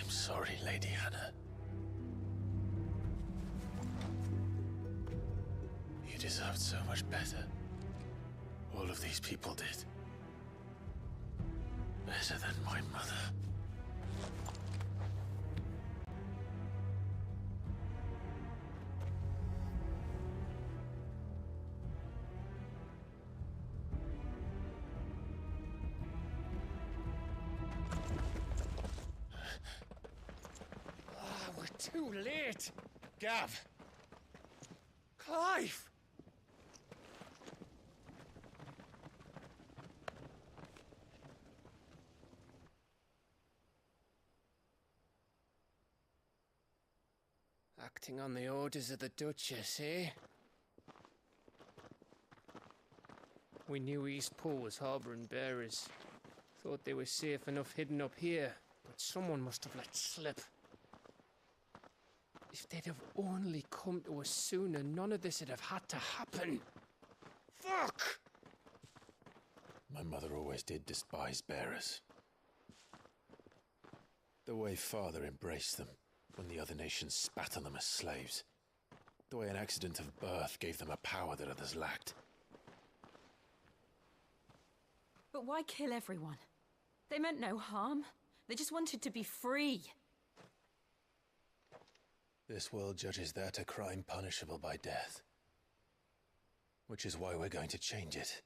I'm sorry, Lady Hannah. You deserved so much better. All of these people did. Better than my mother. We're too late! Gav! Clive! Acting on the orders of the Duchess, eh? We knew Eastpool was harbouring bearers. Thought they were safe enough hidden up here, but someone must have let slip. If they'd have only come to us sooner, none of this would have had to happen. Fuck! My mother always did despise bearers. The way Father embraced them when the other nations spat on them as slaves. The way an accident of birth gave them a power that others lacked. But why kill everyone? They meant no harm. They just wanted to be free. This world judges that a crime punishable by death. Which is why we're going to change it.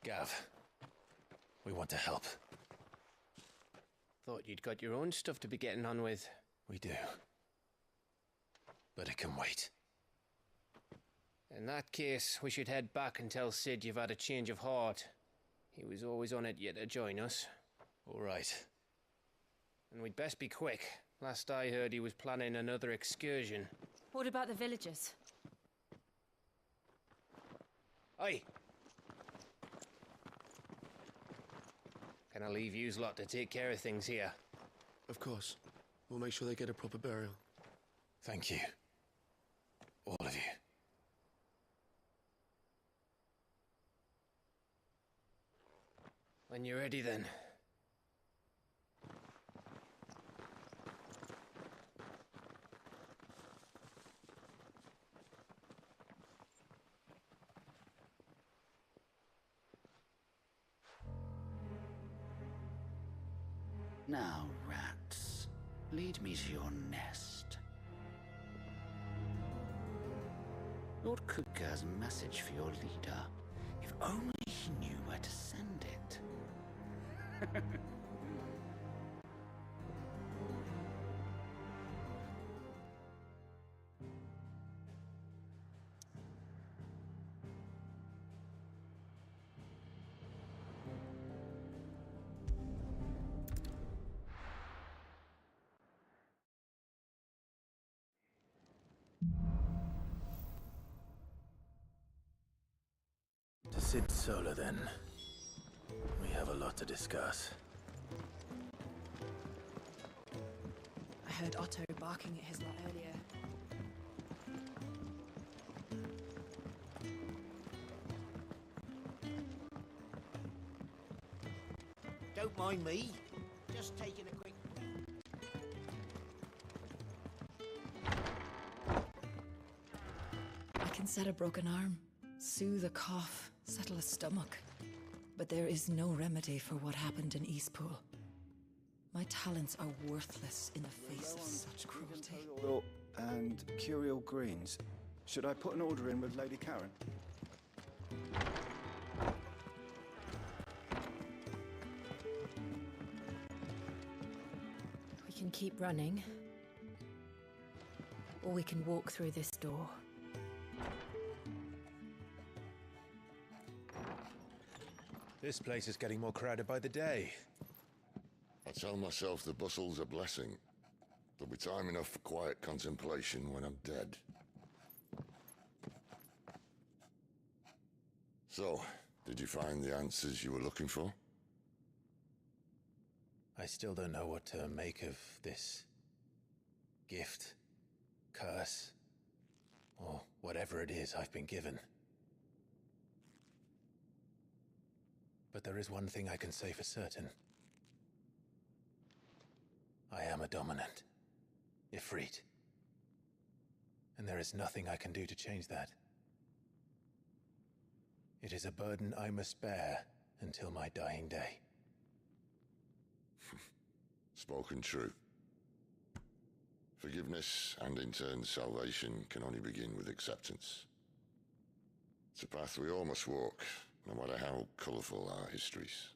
Gav, we want to help. Thought you'd got your own stuff to be getting on with. We do. But it can wait. In that case, we should head back and tell Sid you've had a change of heart. He was always on it yet to join us. All right. And we'd best be quick. Last I heard, he was planning another excursion. What about the villagers? Aye. Can I leave yous lot to take care of things here? Of course. We'll make sure they get a proper burial. Thank you. All of you. When you're ready, then. Now, rats, lead me to your nest. Lord Kupka has a message for your leader. If only he knew where to send it. To Sid Solar, then. We have a lot to discuss. I heard Otto barking at his lot earlier. Don't mind me. Just taking a quick... I can set a broken arm, soothe a cough, settle a stomach. But there is no remedy for what happened in Eastpool. My talents are worthless in the face of such cruelty. Oil and curial greens. Should I put an order in with Lady Karen? We can keep running, or we can walk through this door. This place is getting more crowded by the day. I tell myself the bustle's a blessing. There'll be time enough for quiet contemplation when I'm dead. So, did you find the answers you were looking for? I still don't know what to make of this gift, curse, or whatever it is I've been given. But there is one thing I can say for certain. I am a dominant. Ifrit. And there is nothing I can do to change that. It is a burden I must bear until my dying day. Spoken true. Forgiveness and in turn salvation can only begin with acceptance. It's a path we all must walk, no matter how colourful our histories.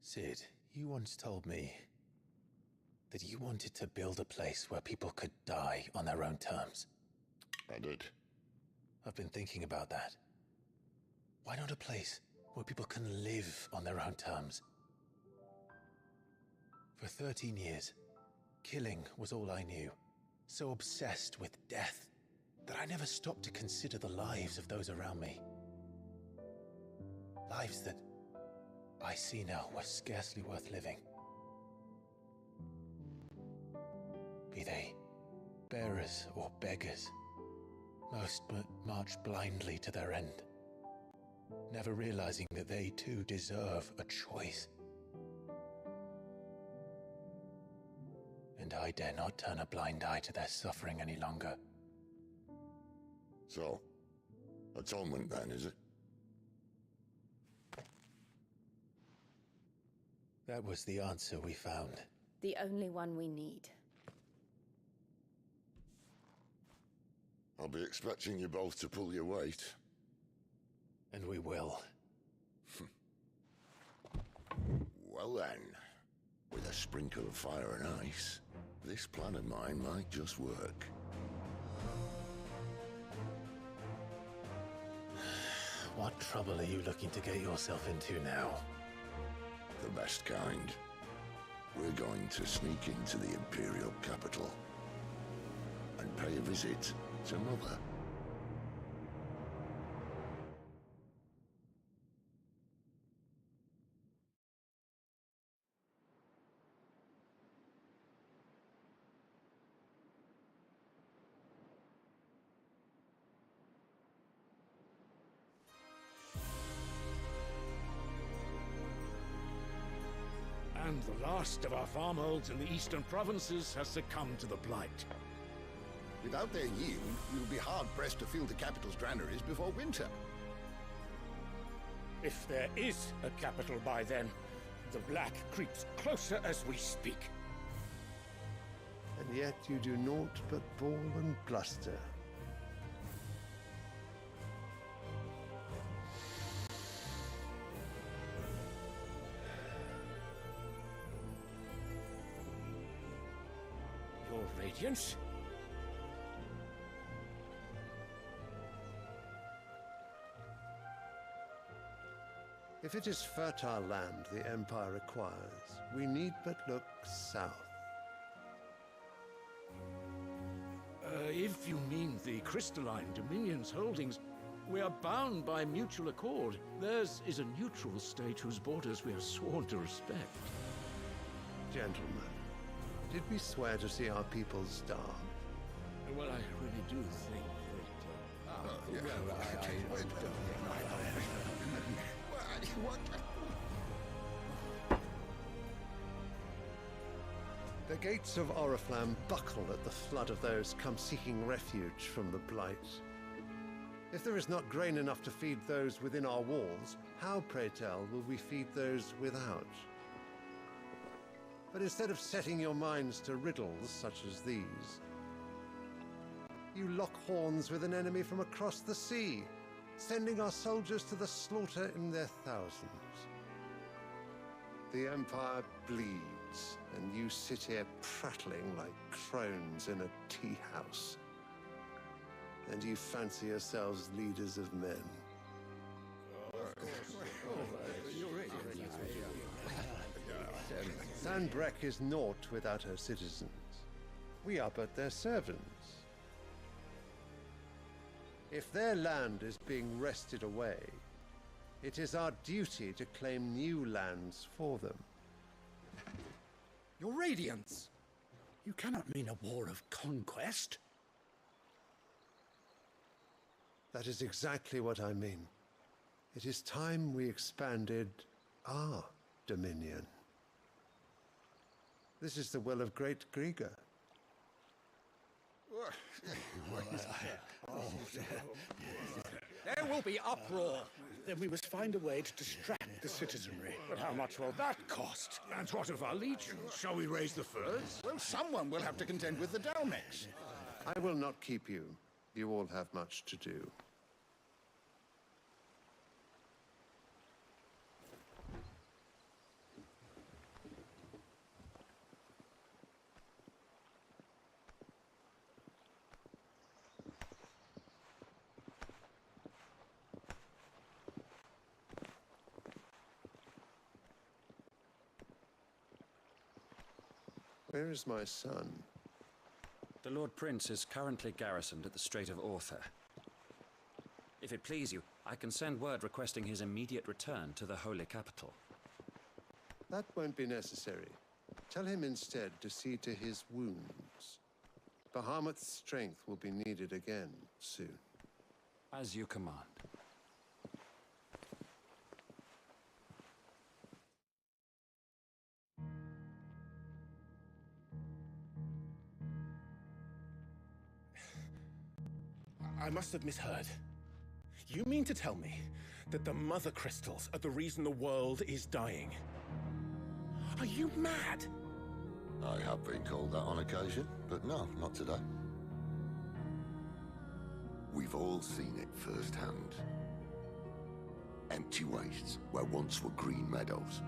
Sid, you once told me that you wanted to build a place where people could die on their own terms. I did. I've been thinking about that. Why not a place where people can live on their own terms? For 13 years, killing was all I knew. So obsessed with death that I never stopped to consider the lives of those around me. Lives that I see now were scarcely worth living. Be they bearers or beggars, most march blindly to their end, never realizing that they too deserve a choice. And I dare not turn a blind eye to their suffering any longer. So, atonement then, is it? That was the answer we found. The only one we need. I'll be expecting you both to pull your weight. And we will. Well then, with a sprinkle of fire and ice, this plan of mine might just work. What trouble are you looking to get yourself into now? The best kind. We're going to sneak into the Imperial capital and pay a visit to Mother. And the last of our farmholds in the eastern provinces has succumbed to the blight. Without their yield, we will be hard-pressed to fill the capital's granaries before winter. If there is a capital by then, the black creeps closer as we speak. And yet you do naught but bawl and bluster. Your Radiance? If it is fertile land the Empire requires, we need but look south. If you mean the crystalline Dominion's holdings, we are bound by mutual accord. Theirs is a neutral state whose borders we are sworn to respect. Gentlemen, did we swear to see our people starve? Well, I really do think that... The gates of Oriflamme buckle at the flood of those come seeking refuge from the Blight. If there is not grain enough to feed those within our walls, how, pray tell, will we feed those without? But instead of setting your minds to riddles such as these, you lock horns with an enemy from across the sea, sending our soldiers to the slaughter in their thousands. The Empire bleeds, and you sit here prattling like crones in a tea house. And you fancy yourselves leaders of men. Sandbreck is naught without her citizens. We are but their servants. If their land is being wrested away, it is our duty to claim new lands for them. Your Radiance! You cannot mean a war of conquest. That is exactly what I mean. It is time we expanded our dominion. This is the well of Great Grieger. There will be uproar. Then we must find a way to distract the citizenry. But how much will that cost? And what of our legions? Shall we raise the furs? Well, someone will have to contend with the Dalmex. I will not keep you. You all have much to do. Where is my son? The Lord Prince is currently garrisoned at the Strait of Author. If it please you, I can send word requesting his immediate return to the Holy Capital. That won't be necessary. Tell him instead to see to his wounds. Bahamut's strength will be needed again soon. As you command. I must have misheard. You mean to tell me that the mother crystals are the reason the world is dying? Are you mad? I have been called that on occasion, but no, not today. We've all seen it firsthand. Empty wastes where once were green meadows.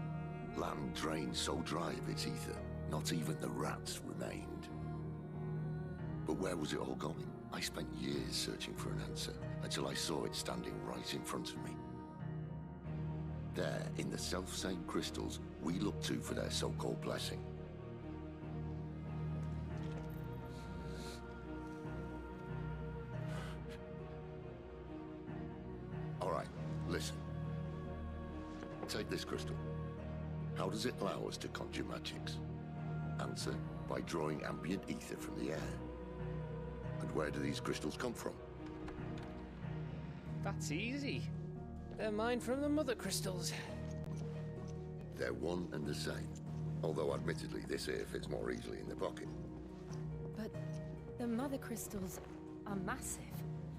Land drained so dry of its ether, not even the rats remained. But where was it all going? I spent years searching for an answer, until I saw it standing right in front of me. There, in the self-same crystals we look to for their so-called blessing. All right, listen. Take this crystal. How does it allow us to conjure magics? Answer, by drawing ambient ether from the air. And where do these crystals come from? That's easy. They're mine from the mother crystals. They're one and the same. Although admittedly this here fits more easily in the pocket. But the mother crystals are massive.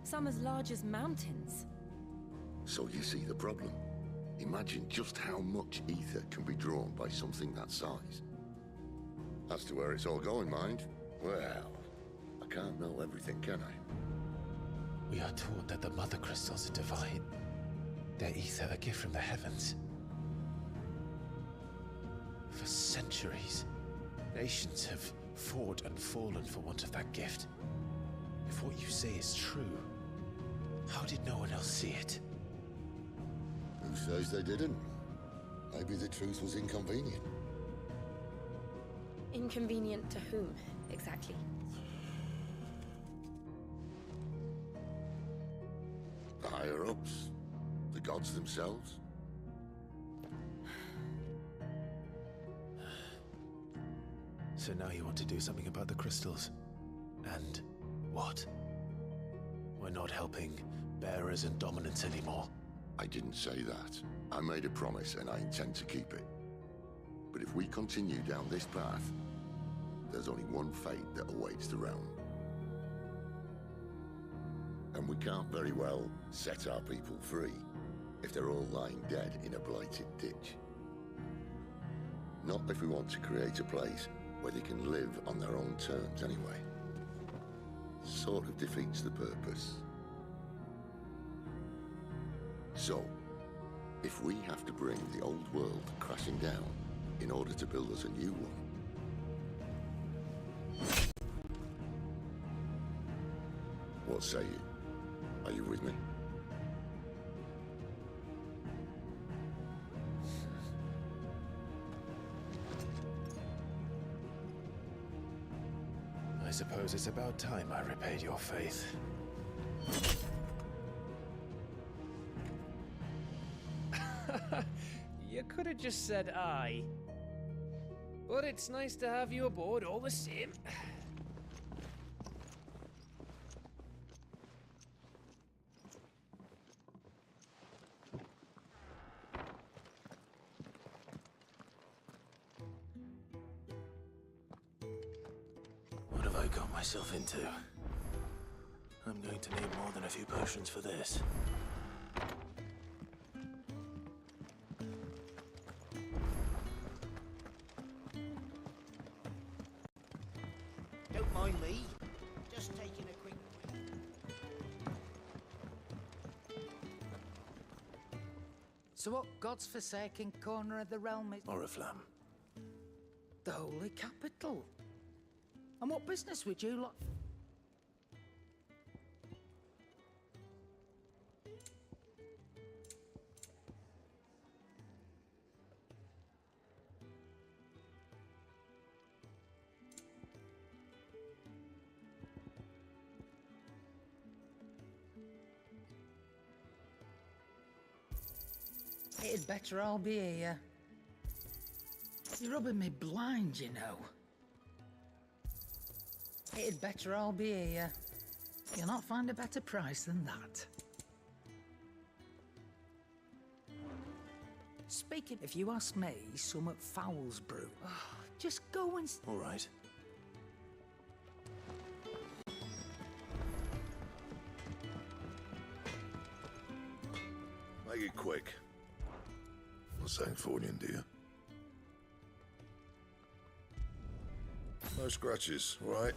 Some as large as mountains. So you see the problem. Imagine just how much ether can be drawn by something that size. As to where it's all going, mind, well, I can't know everything, can I? We are taught that the mother crystals are divine. Their ether a gift from the heavens. For centuries, nations have fought and fallen for want of that gift. If what you say is true, how did no one else see it? Who says they didn't? Maybe the truth was inconvenient. Inconvenient to whom, exactly? The higher-ups? The gods themselves? So now you want to do something about the crystals. And what? We're not helping bearers and dominants anymore. I didn't say that. I made a promise and I intend to keep it. But if we continue down this path, there's only one fate that awaits the realm. And we can't very well set our people free if they're all lying dead in a blighted ditch. Not if we want to create a place where they can live on their own terms anyway. Sort of defeats the purpose. So, if we have to bring the old world crashing down in order to build us a new one, what say you? Are you with me? I suppose it's about time I repaid your faith. You could have just said aye. But it's nice to have you aboard all the same. got myself into? I'm going to need more than a few potions for this. Don't mind me. Just taking a quick... So what God's forsaken corner of the realm is... Oriflamme. The Holy Capital. And what business would you lot... It'd better all be here. You're rubbing me blind, you know. It'd better all be here. You'll not find a better price than that. Speaking, if you ask me, some at Fowl's brew. Just go and... All right. Make it quick. Not saying fortune, do you? No scratches, all right?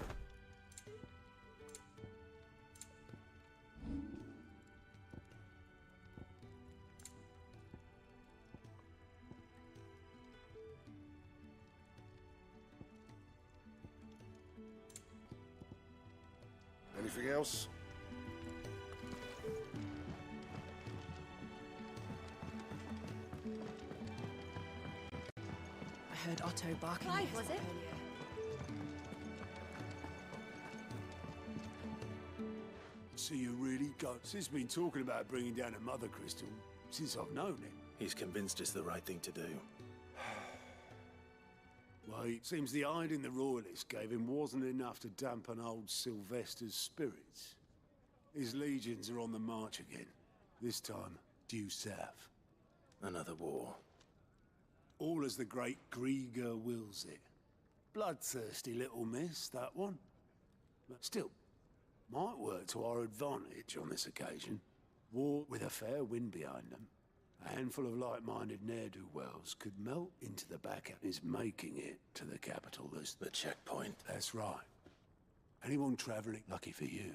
Anything else? I heard Otto barking. Clive, was it? So you really got... Sis been talking about bringing down a mother crystal since I've known him. He's convinced it's the right thing to do. Well, it seems the hiding the royalists gave him wasn't enough to dampen old Sylvester's spirits. His legions are on the march again. This time, due south. Another war. All as the great Grieger wills it. Bloodthirsty little miss, that one. But still, might work to our advantage on this occasion. War with a fair wind behind them. A handful of like-minded ne'er-do-wells could melt into the back and is making it to the capital. There's the checkpoint. That's right. Anyone travelling, lucky for you.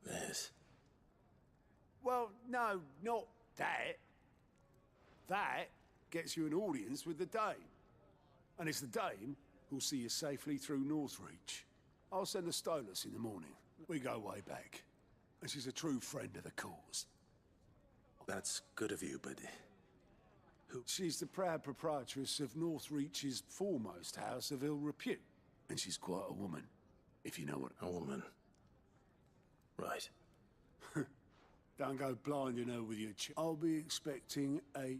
This. Well, no, not that. That gets you an audience with the Dame. And it's the Dame who'll see you safely through Northreach. I'll send the Stolas in the morning. We go way back. And she's a true friend of the cause. That's good of you, but... Who? She's the proud proprietress of Northreach's foremost house of ill repute. And she's quite a woman, if you know what... A woman. Right. Don't go blinding her with your I'll be expecting a...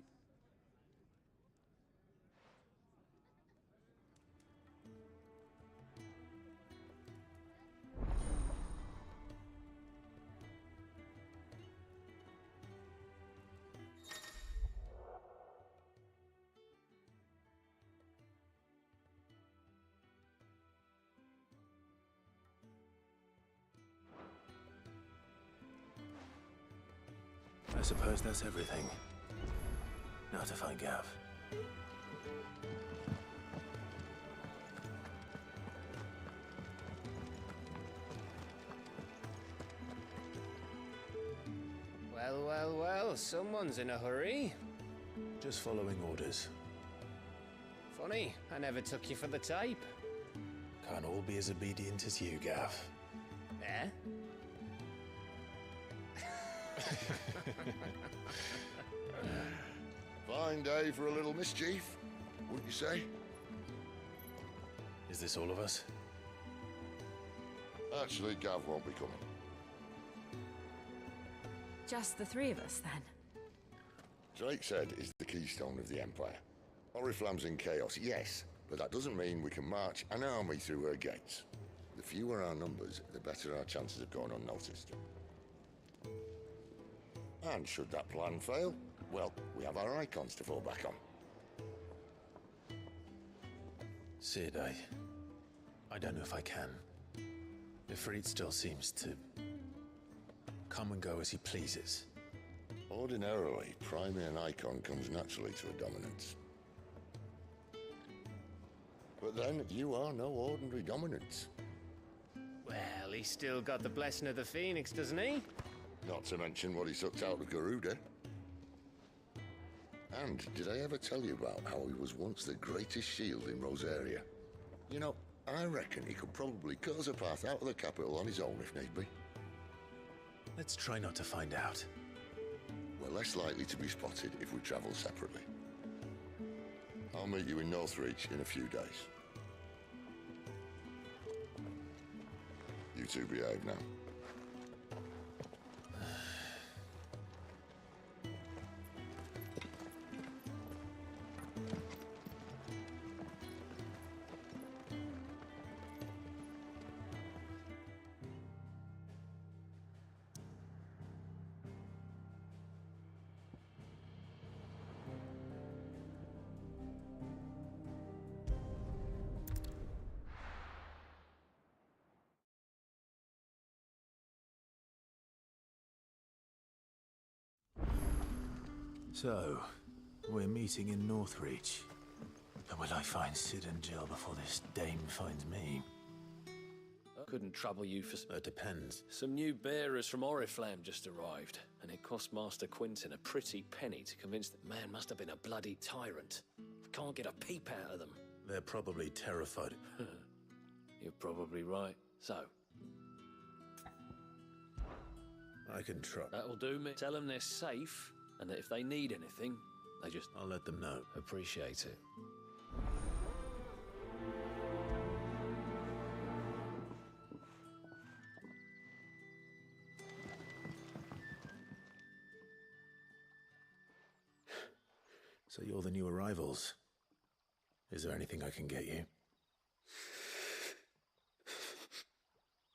I suppose that's everything. Now to find Gav. Well, well, well, someone's in a hurry. Just following orders. Funny, I never took you for the type. Can't all be as obedient as you, Gav. Eh? Fine day for a little mischief, wouldn't you say? Is this all of us? Actually, Gav won't be coming. Just the three of us, then? Drake is the keystone of the Empire. Oriflamme's in chaos, yes, but that doesn't mean we can march an army through her gates. The fewer our numbers, the better our chances of going unnoticed. And should that plan fail, well, we have our icons to fall back on. Sid, I don't know if I can. Ifrit still seems to come and go as he pleases. Ordinarily, primary and icon comes naturally to a dominance. But then, you are no ordinary dominance. Well, he's still got the blessing of the Phoenix, doesn't he? Not to mention what he sucked out of Garuda. And did I ever tell you about how he was once the greatest shield in Rosaria? You know, I reckon he could probably cut us a path out of the capital on his own if need be. Let's try not to find out. We're less likely to be spotted if we travel separately. I'll meet you in Northreach in a few days. You two behave now. So, we're meeting in Northreach. And will I find Sid and Jill before this dame finds me? Couldn't trouble you for... That depends. Some new bearers from Oriflamme just arrived, and it cost Master Quinton a pretty penny to convince that man must have been a bloody tyrant. Can't get a peep out of them. They're probably terrified. You're probably right. So? I can try. That'll do me. Tell them they're safe, and that if they need anything, they just... I'll let them know. Appreciate it. So you're the new arrivals. Is there anything I can get you?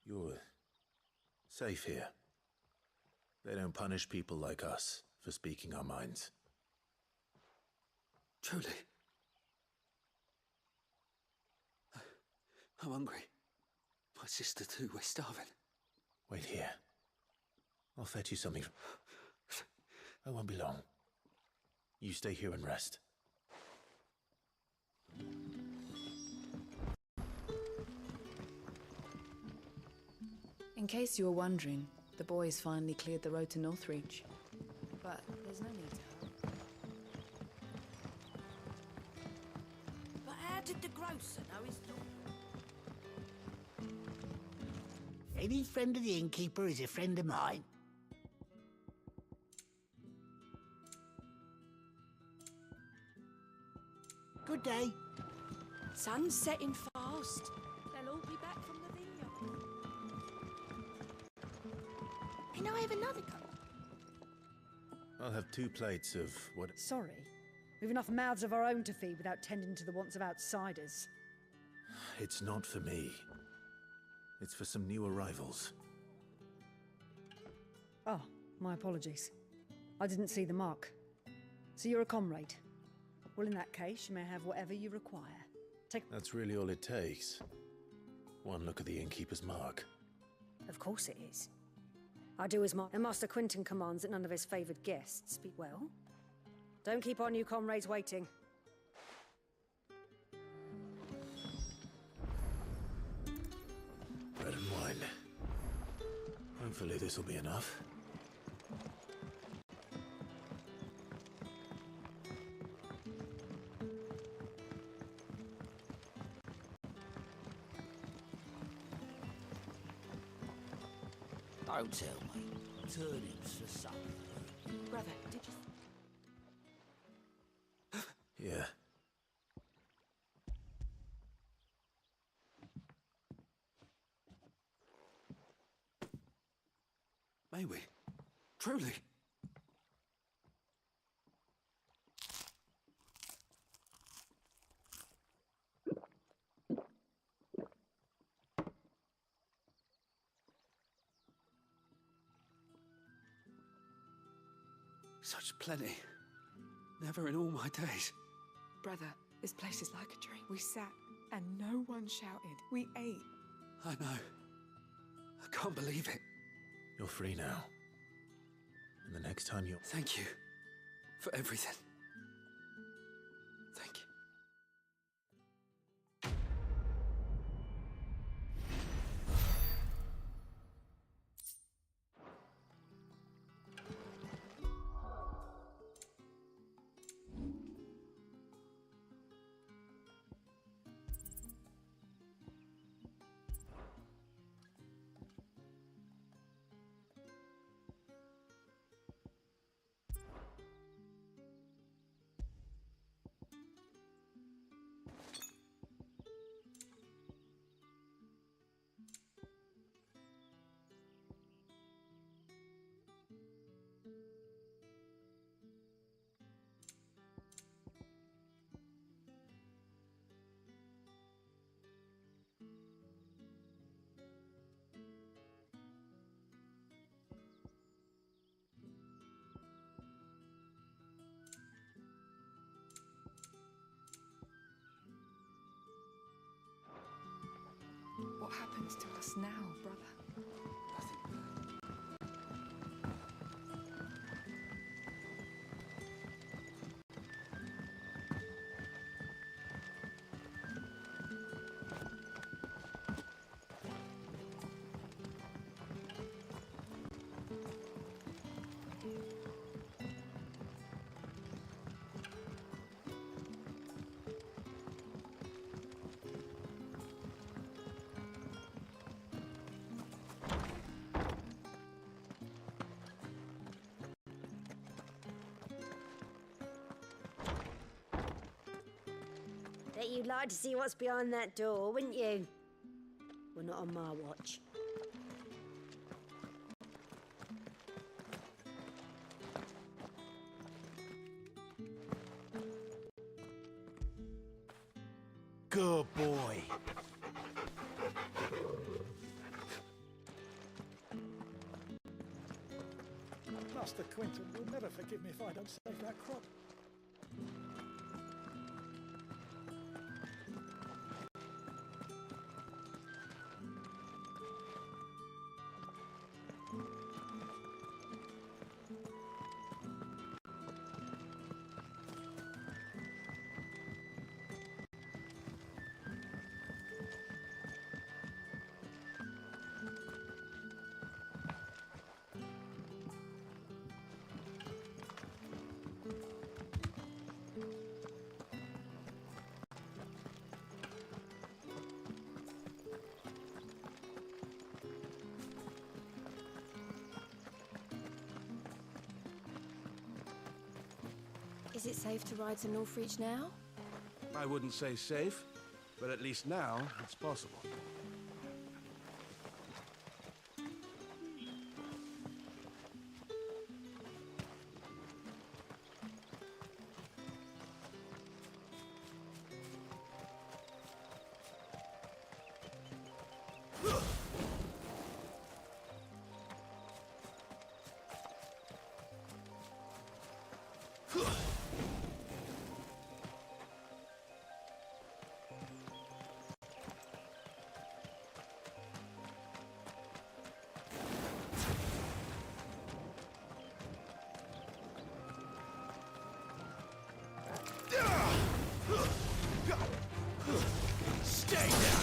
You're safe here. They don't punish people like us for speaking our minds. Truly. I'm hungry. My sister too, we're starving. Wait here. I'll fetch you something. I won't be long. You stay here and rest. In case you were wondering, the boys finally cleared the road to Northreach. But there's no need to hurry. But how did the grocer know his daughter? Any friend of the innkeeper is a friend of mine. Good day. Sun's setting fast. They'll all be back from the vineyard. Can I have another cup? I'll have 2 plates of what... Sorry. We've enough mouths of our own to feed without tending to the wants of outsiders. It's not for me. It's for some new arrivals. Oh, my apologies. I didn't see the mark. So you're a comrade. Well, in that case, you may have whatever you require. That's really all it takes. One look at the innkeeper's mark. Of course it is. I do as and Master Quinton commands that none of his favoured guests speak well. Don't keep our new comrades waiting. Bread and wine. Hopefully this will be enough. Don't tell me. Turnips for supper. Brother, did you... Yeah. May we? Truly? Such plenty. Never in all my days. Brother, this place is like a dream. We sat And no one shouted. We ate. I know. I can't believe it. You're free now. And the next time you... Thank you for everything. Thank you. What happens to us now, brother? Bet you'd like to see what's behind that door, wouldn't you? Well, not on my watch. Good boy. Master Quentin will never forgive me if I don't save that crop. Is it safe to ride to Northreach now? I wouldn't say safe, but at least now it's possible. Stay down!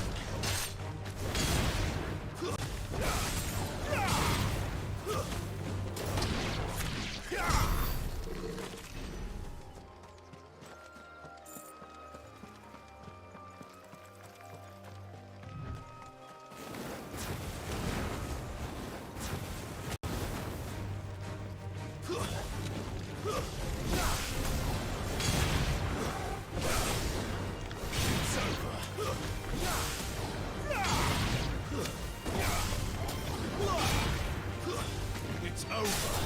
It's over.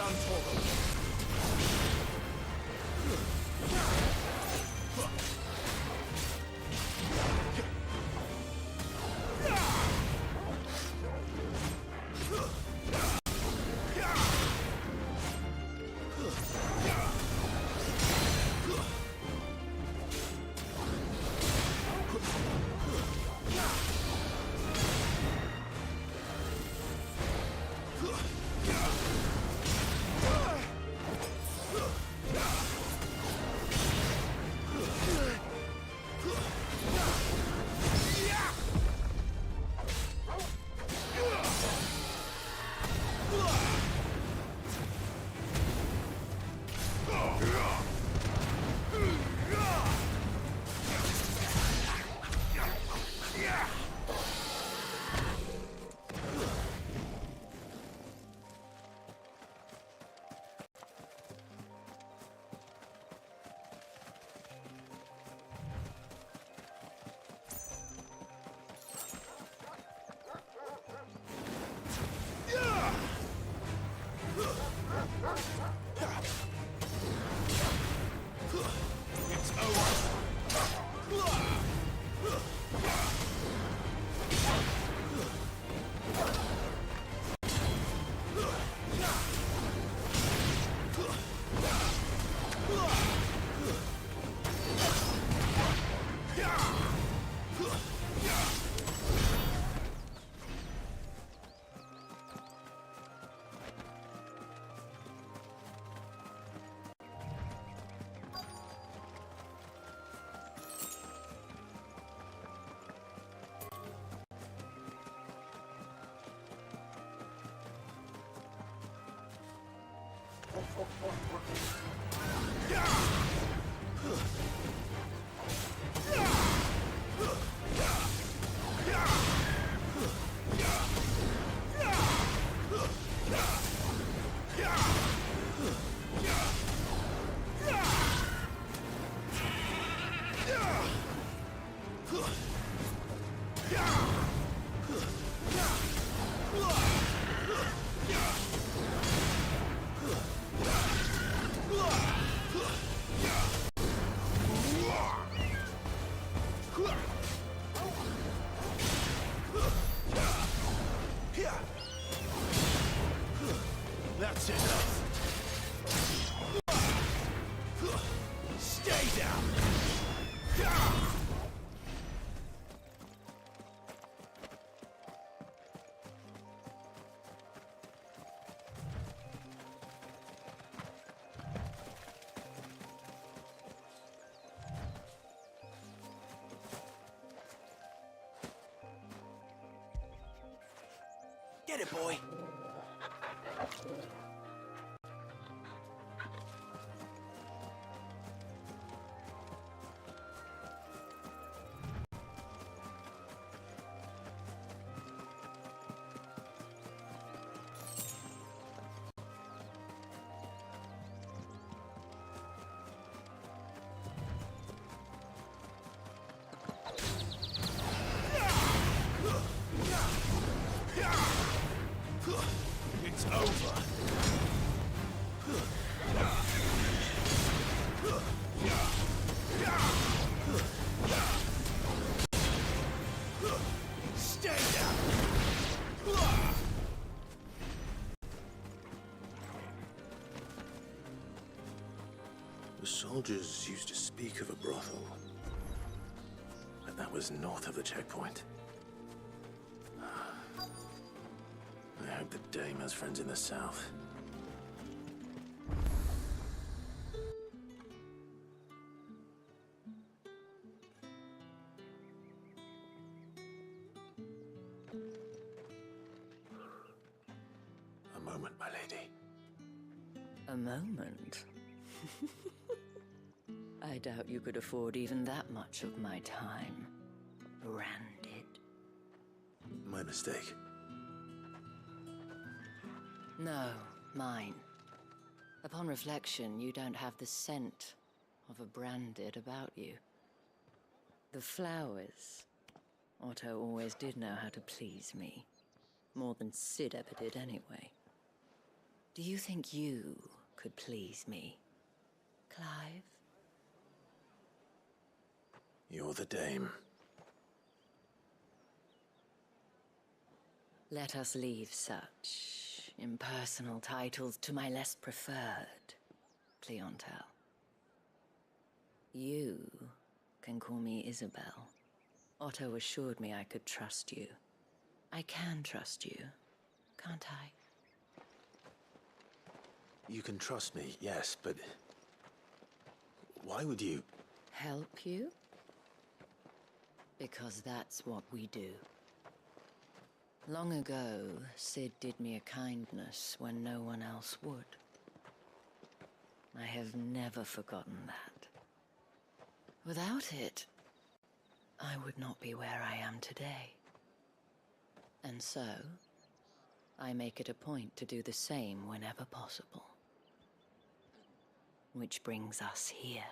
done for them. It's over. That's enough. Stay down. Get it, boy. It's over. Stay down. The soldiers used to speak of a brothel, but that was north of the checkpoint. I hope the dame has friends in the south. A moment, my lady. A moment? I doubt you could afford even that much of my time. Branded. My mistake. No, mine. Upon reflection, you don't have the scent of a branded about you. The flowers. Otto always did know how to please me. More than Sid ever did anyway. Do you think you could please me, Clive? You're the dame. Let us leave such impersonal titles to my less preferred clientele. You can call me Isabel. Otto assured me I could trust you. I can trust you, can't I? You can trust me, yes, but... why would you... Help you? Because that's what we do. Long ago, Sid did me a kindness when no one else would. I have never forgotten that. Without it, I would not be where I am today. And so, I make it a point to do the same whenever possible. Which brings us here.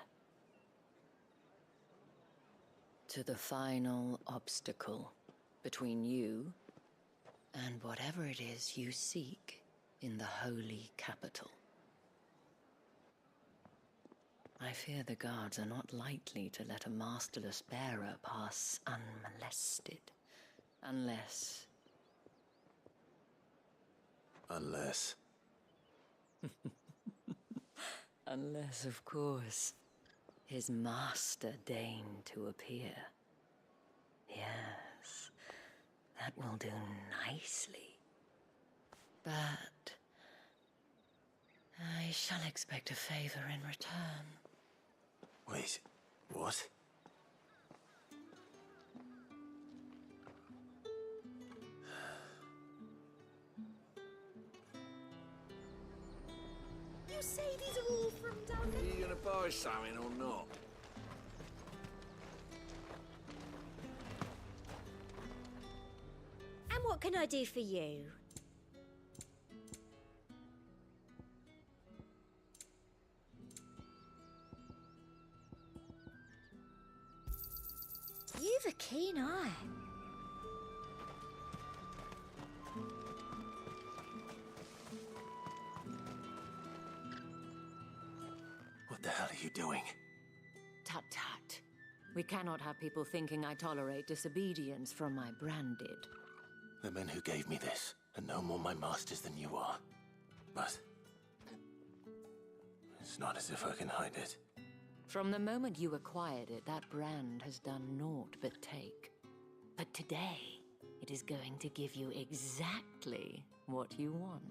To the final obstacle between you and whatever it is you seek in the holy capital. I fear the guards are not likely to let a masterless bearer pass unmolested. Unless... Unless... Unless, of course, his master deigned to appear. Yes, that will do nicely. But... I shall expect a favor in return. Wait, what? You say these are all from down there? Are you gonna buy something or not? And what can I do for you? You've a keen eye. What the hell are you doing? Tut tut. We cannot have people thinking I tolerate disobedience from my branded. The men who gave me this are no more my masters than you are. But... it's not as if I can hide it. From the moment you acquired it, that brand has done naught but take. But today, it is going to give you exactly what you want.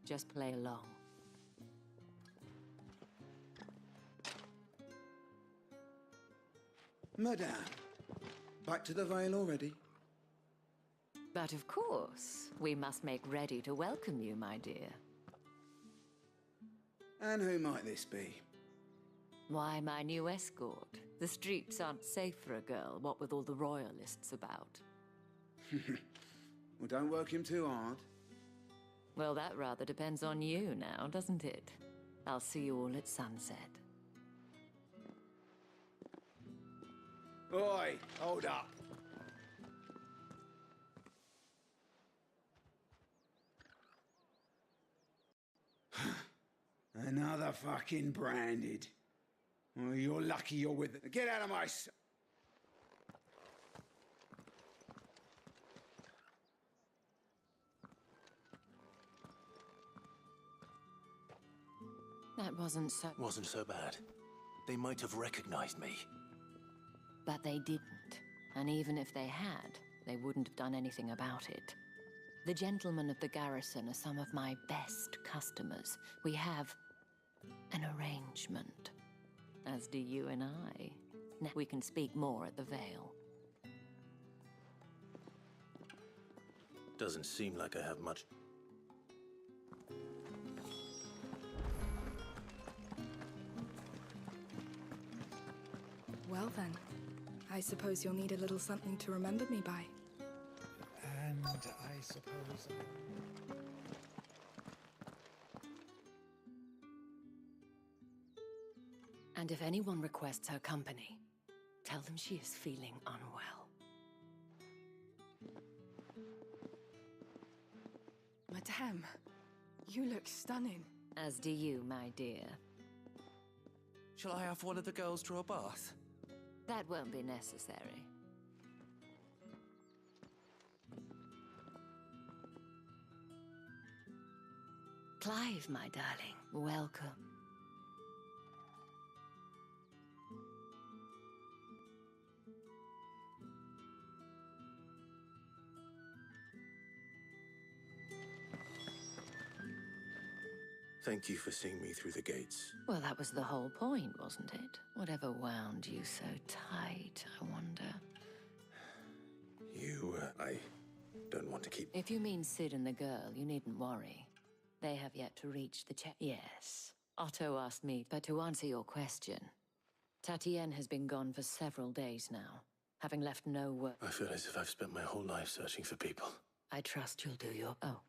Just play along. Madame, back to the Vale already? But of course, we must make ready to welcome you, my dear. And who might this be? Why, my new escort. The streets aren't safe for a girl, what with all the royalists about. Well, don't work him too hard. Well, that rather depends on you now, doesn't it? I'll see you all at sunset. Oi, hold up. Another fucking branded. Well, you're lucky you're with it. Get out of my... That wasn't so bad. They might have recognized me. But they didn't. And even if they had, they wouldn't have done anything about it. The gentlemen of the garrison are some of my best customers. We have an arrangement. As do you and I. Now we can speak more at the Vale. Doesn't seem like I have much... Well then, I suppose you'll need a little something to remember me by. And I suppose... And if anyone requests her company, tell them she is feeling unwell. Madame, You look stunning. As do you, my dear. Shall I have one of the girls draw a bath? That won't be necessary. Clive, my darling, welcome. Thank you for seeing me through the gates. Well, that was the whole point, wasn't it? Whatever wound you so tight, I wonder. I don't want to keep... If you mean Sid and the girl, you needn't worry. They have yet to reach the Yes. Otto asked me, but to answer your question, Tatienne has been gone for several days now, having left no word. I feel as if I've spent my whole life searching for people. I trust you'll do your... Oh.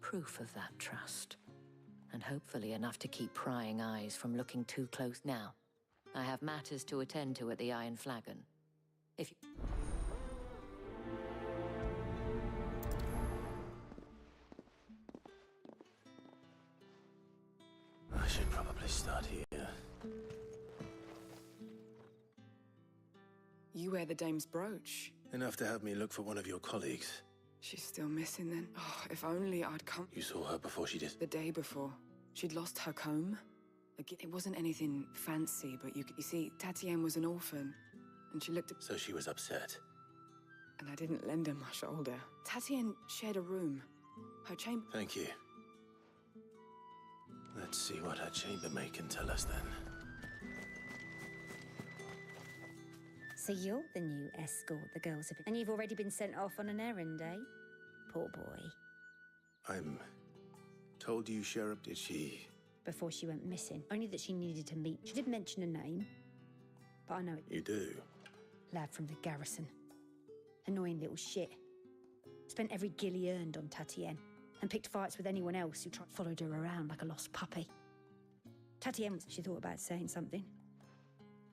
Proof of that trust. And hopefully enough to keep prying eyes from looking too close. Now, I have matters to attend to at the Iron Flagon. If you... I should probably start here. You wear the dame's brooch. Enough to have me look for one of your colleagues. She's still missing then. Oh, if only I'd come. You saw her before she did? The day before. She'd lost her comb. It wasn't anything fancy, but you see, Tatienne was an orphan, and she looked at... So she was upset. And I didn't lend her my shoulder. Tatienne shared a room. Her chamber... Thank you. Let's see what her chambermaid can tell us then. So you're the new escort the girls have been... And you've already been sent off on an errand, eh? Poor boy. I'm told you share a... Did she... Before she went missing. Only that she needed to meet. She did mention a name, but I know it. You do? Lad from the garrison. Annoying little shit. Spent every gil he earned on Tatienne, and picked fights with anyone else who followed her around like a lost puppy. Tatienne, she thought about saying something.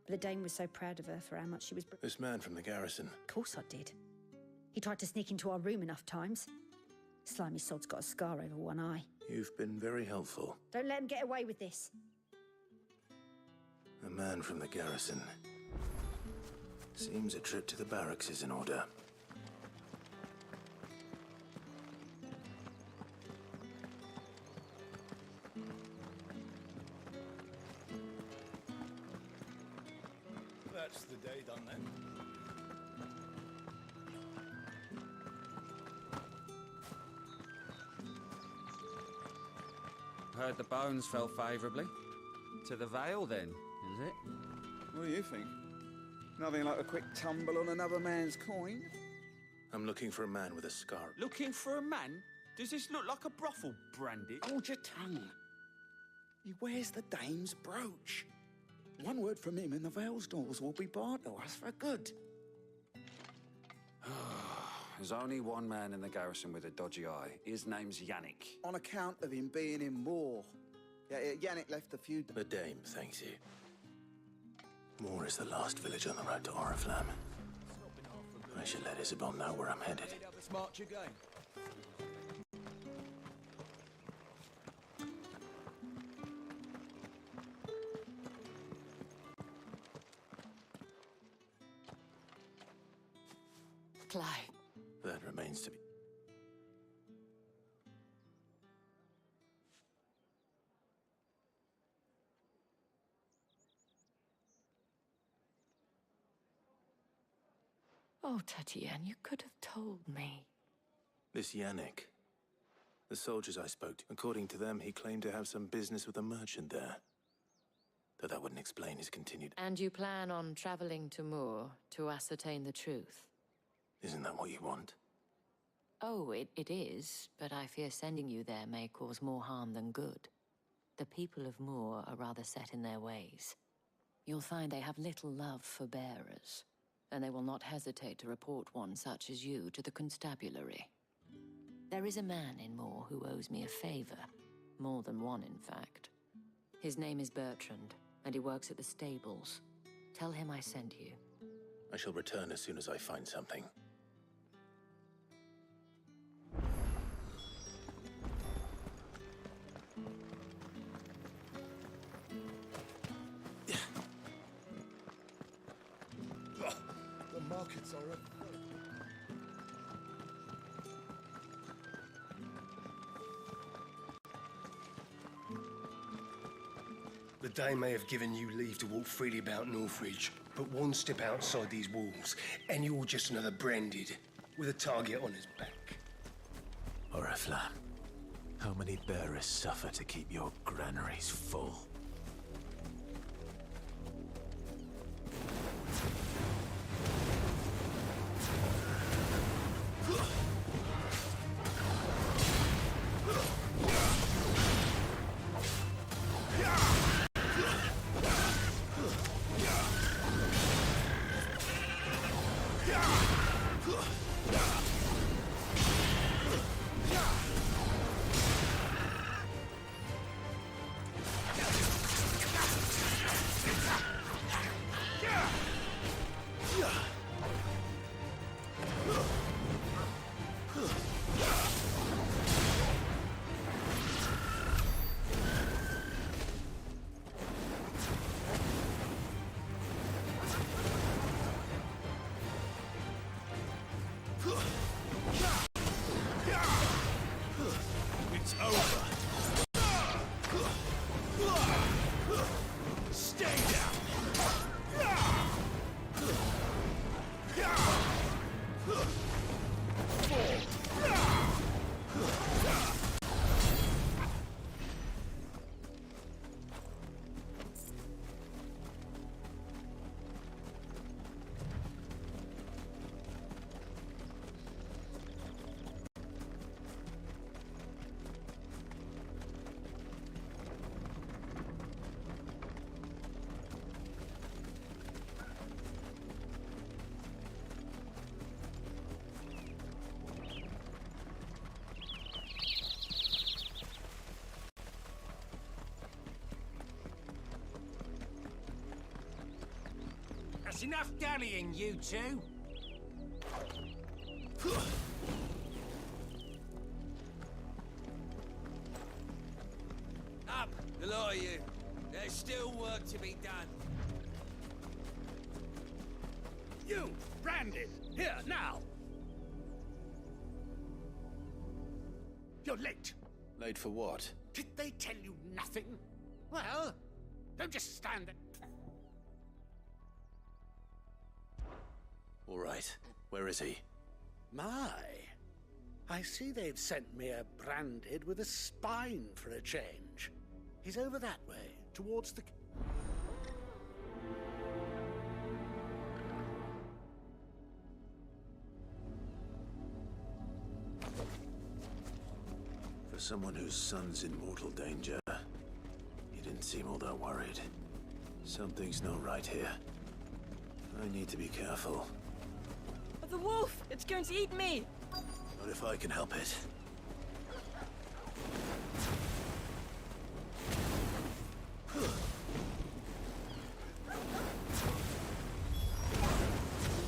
But the Dane was so proud of her for how much she was... This man from the garrison. Of course I did. He tried to sneak into our room enough times. Slimy sod's got a scar over one eye. You've been very helpful. Don't let him get away with this. A man from the garrison. Seems a trip to the barracks is in order. That's the day done then. Heard the bones fell favourably. To the Vale, then, is it? What do you think? Nothing like a quick tumble on another man's coin? I'm looking for a man with a scar. Looking for a man? Does this look like a brothel, Brandy? Hold your tongue. He wears the dame's brooch. One word from him and the Vale's doors will be barred to us for good. There's only one man in the garrison with a dodgy eye. His name's Yannick. On account of him being in war. Yeah, Yannick left a few... The dame thanks you. Moor is the last village on the road to Oriflamme. I should let Isabel know where I'm headed. March again. Clive. That remains to be... Oh, Tatienne, you could have told me. This Yannick. The soldiers I spoke to, according to them, he claimed to have some business with a merchant there. Though that wouldn't explain his continued... And you plan on traveling to Moor to ascertain the truth? Isn't that what you want? Oh, it is, but I fear sending you there may cause more harm than good. The people of Moor are rather set in their ways. You'll find they have little love for bearers, and they will not hesitate to report one such as you to the constabulary. There is a man in Moor who owes me a favor. More than one, in fact. His name is Bertrand, and he works at the stables. Tell him I sent you. I shall return as soon as I find something. The markets are The day may have given you leave to walk freely about Northridge, but one step outside these walls, and you're just another branded, with a target on his back. Oriflamme, how many bearers suffer to keep your granaries full? It's over. Stay down. That's enough dallying, you two. Up, the lot of you. There's still work to be done. You, branded, here, now! You're late. Late for what? Did they tell you nothing? Well, don't just stand there. All right. Where is he? My, I see they've sent me a branded with a spine for a change. He's over that way, towards the... For someone whose son's in mortal danger, he didn't seem all that worried. Something's not right here. I need to be careful. The wolf! It's going to eat me! Not if I can help it.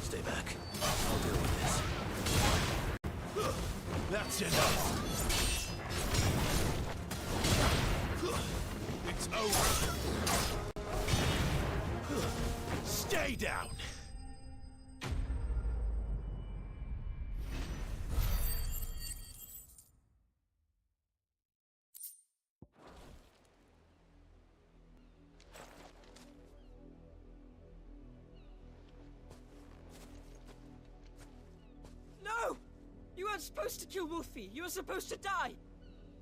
Stay back. I'll deal with this. That's enough. It's over. Stay down. No! You weren't supposed to kill Wolfie. You were supposed to die.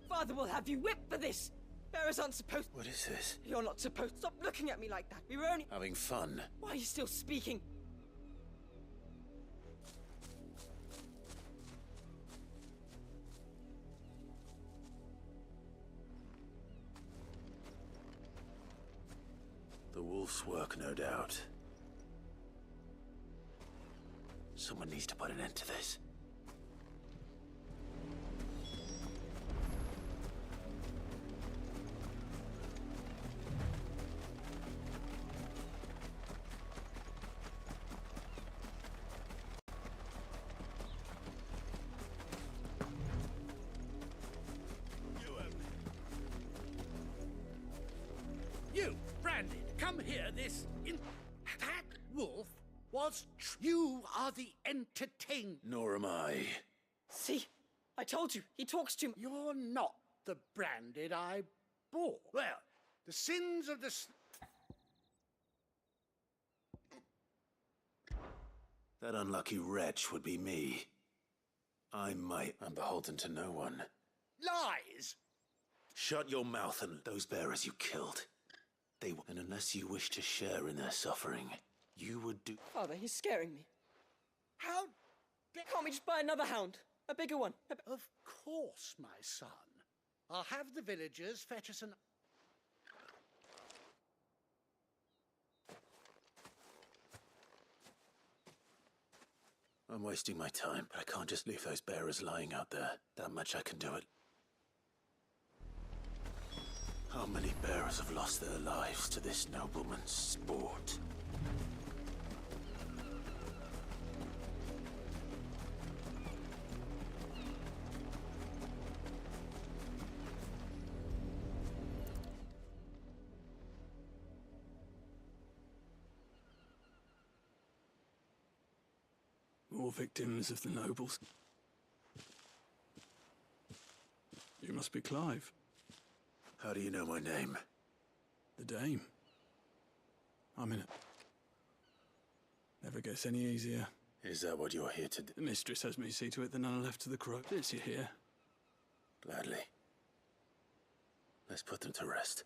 Father will have you whipped for this. Bearers aren't supposed... What is this? You're not supposed... Stop looking at me like that. We were only... Having fun. Why are you still speaking? The wolf's work, no doubt. Someone needs to put an end to this. branded. Come here, that wolf was... You are the entertainment. Nor am I. See? I told you, he talks too... You're not the branded I bought. Well, the sins of the... That unlucky wretch would be me. I'm beholden to no one. Lies! Shut your mouth and those bearers you killed. And unless you wish to share in their suffering, you would do... Father, he's scaring me. How... Can't we just buy another hound? A bigger one? Of course, my son. I'll have the villagers fetch us an... I'm wasting my time, but I can't just leave those bearers lying out there. That much I can do it. How many bearers have lost their lives to this nobleman's sport? More victims of the nobles. You must be Clive. How do you know my name? The Dame. I'm in it. Never gets any easier. Is that what you're here to do? The mistress has me see to it that none are left to the crow. It's you here. Gladly. Let's put them to rest.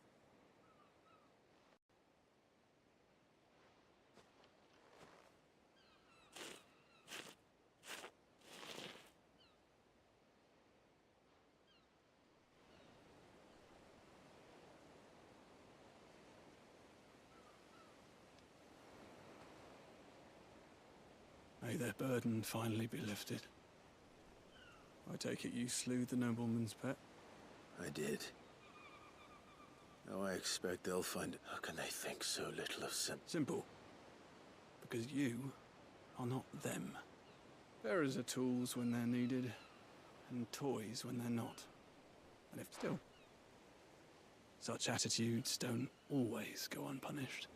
May their burden finally be lifted. I take it you slew the nobleman's pet? I did. Now I expect they'll find... How can they think so little of Simple. Because you are not them. Bearers are tools when they're needed, and toys when they're not. And if still, such attitudes don't always go unpunished.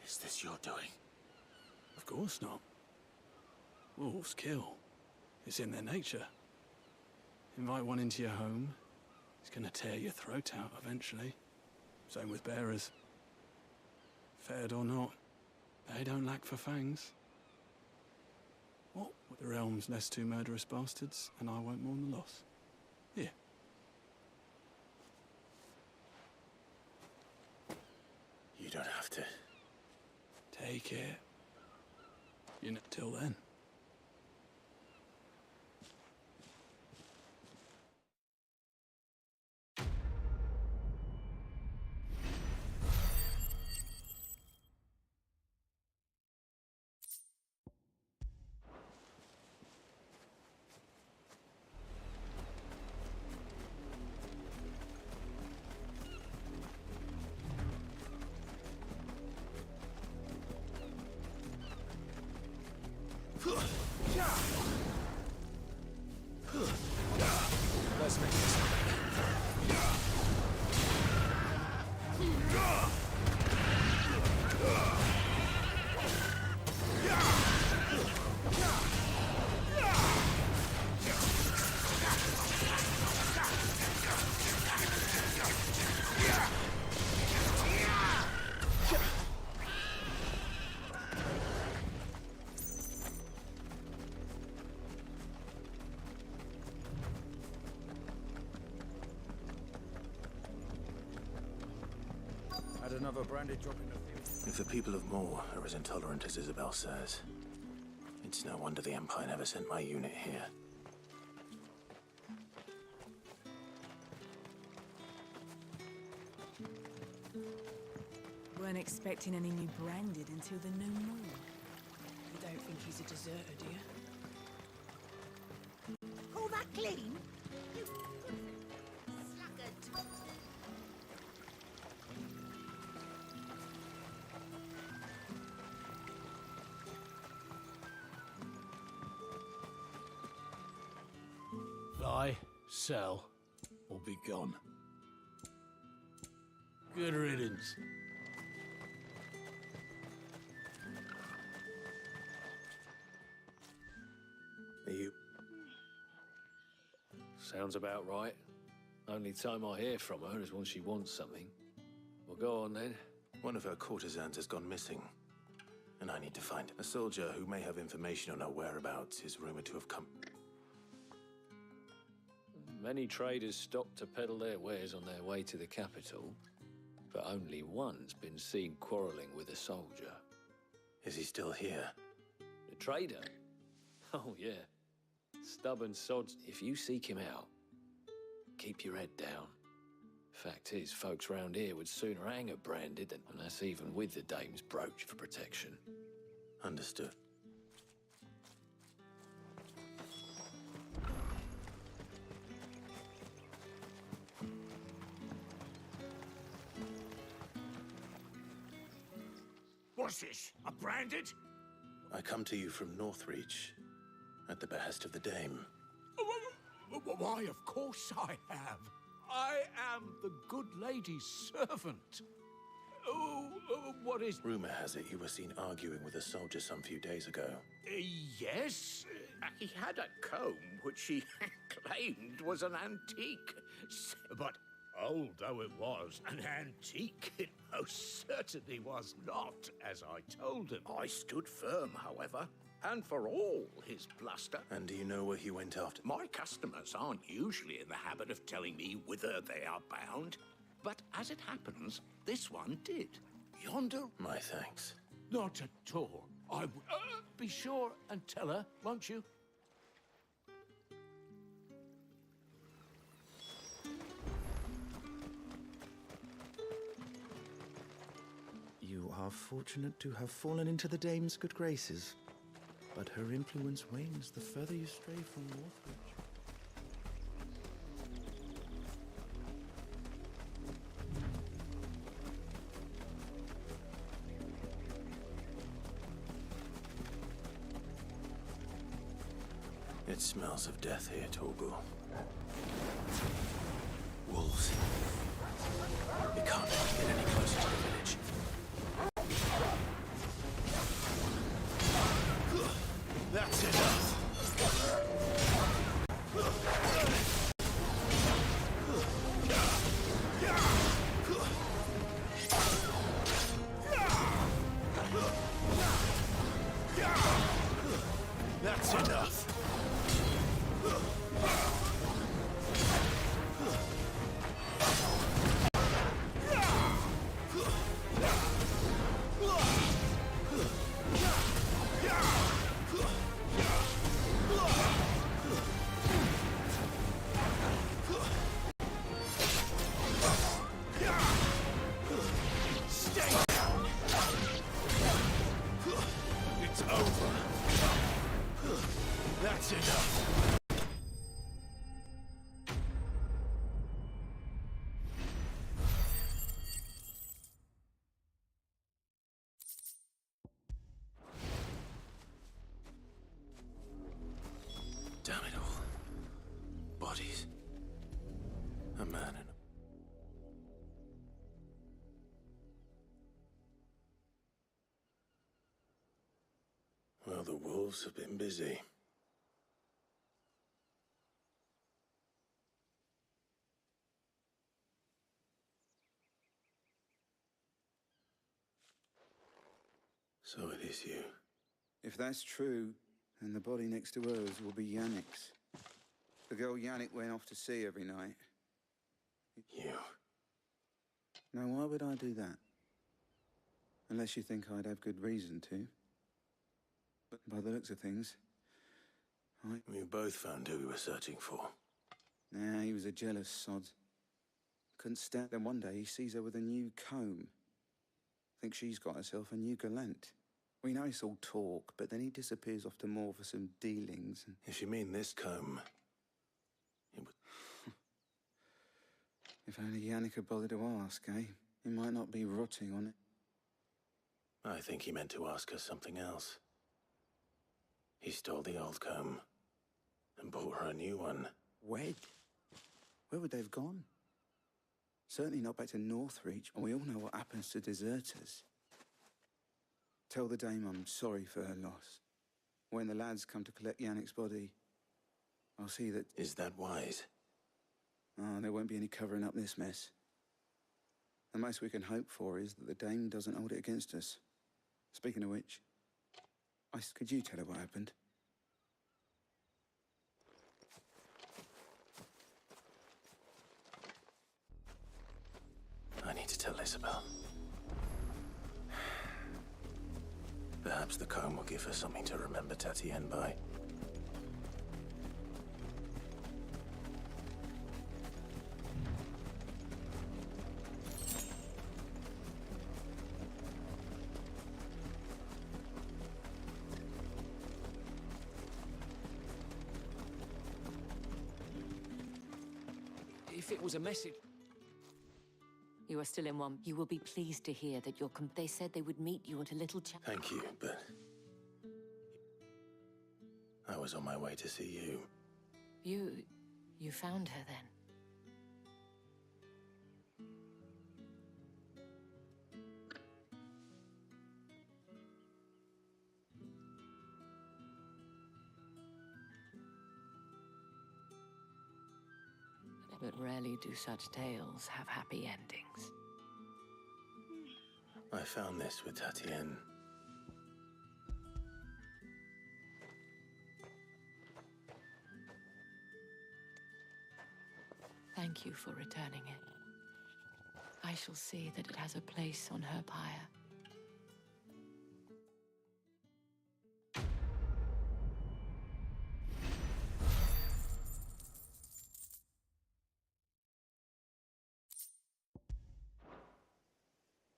Is this your doing? Of course not. Wolves kill. It's in their nature. Invite one into your home, he's gonna tear your throat out eventually. Same with bearers. Fed or not, they don't lack for fangs. What with the realm's less two murderous bastards, and I won't mourn the loss. Here. You don't have to. Take it. You know, till then. Let's make this happen. Had another branded drop in the field. If the people of Moor are as intolerant as Isabel says, it's no wonder the Empire never sent my unit here. Weren't expecting any new branded until the new moon. You don't think he's a deserter, do you? Call that clean? You sluggard. sell, or be gone. Good riddance. Are you? Sounds about right. Only time I hear from her is when she wants something. Well, go on then. One of her courtesans has gone missing, and I need to find a soldier who may have information on her whereabouts is rumored to have come. Many traders stopped to peddle their wares on their way to the capital, but only one's been seen quarrelling with a soldier. Is he still here? The trader? Oh, yeah. Stubborn sods. If you seek him out, keep your head down. Fact is, folks round here would sooner hang a branded, and that's even with the dame's brooch for protection. Understood. What's this? A branded? I come to you from Northreach, at the behest of the dame. Why, of course I have. I am the good lady's servant. What is... Rumor has it you were seen arguing with a soldier some few days ago. Yes? He had a comb which he claimed was an antique. But old though it was, an antique it most certainly was not, as I told him. I stood firm, however, and for all his bluster. And do you know where he went after? My customers aren't usually in the habit of telling me whither they are bound, but as it happens, this one did. Yonder... My thanks. Not at all. I would... be sure and tell her, won't you? You are fortunate to have fallen into the dame's good graces, but her influence wanes the further you stray from Northridge. It smells of death here, Torgal. Wolves. We can't let them get any closer to the village. That's enough. That's enough. It's over. That's enough. Damn it all. Bodies. A man and Well, the wolves have been busy. So it is you. If that's true, then the body next to hers will be Yannick's. The girl Yannick went off to see every night. You. Now, why would I do that? Unless you think I'd have good reason to. But by the looks of things, We both found who we were searching for. Nah, he was a jealous sod. Couldn't stand. Then one day he sees her with a new comb. Thinks she's got herself a new gallant. We know it's all talk, but then he disappears off to more for some dealings. And... If you mean this comb, it would... If only Yannick had bothered to ask, eh? He might not be rotting on it. I think he meant to ask her something else. He stole the old comb and bought her a new one. Wed? Where would they have gone? Certainly not back to Northreach, and we all know what happens to deserters. Tell the dame I'm sorry for her loss. When the lads come to collect Yannick's body, I'll see that... Is that wise? Oh, there won't be any covering up this mess. The most we can hope for is that the dame doesn't hold it against us. Speaking of which, could you tell her what happened? I need to tell Isabel. Perhaps the comb will give her something to remember Tatienne by. If it was a message... You are still in one. You will be pleased to hear that they said they would meet you at a little Thank you, but... I was on my way to see you. You found her then? But rarely do such tales have happy endings. I found this with Tatienne. Thank you for returning it. I shall see that it has a place on her pyre.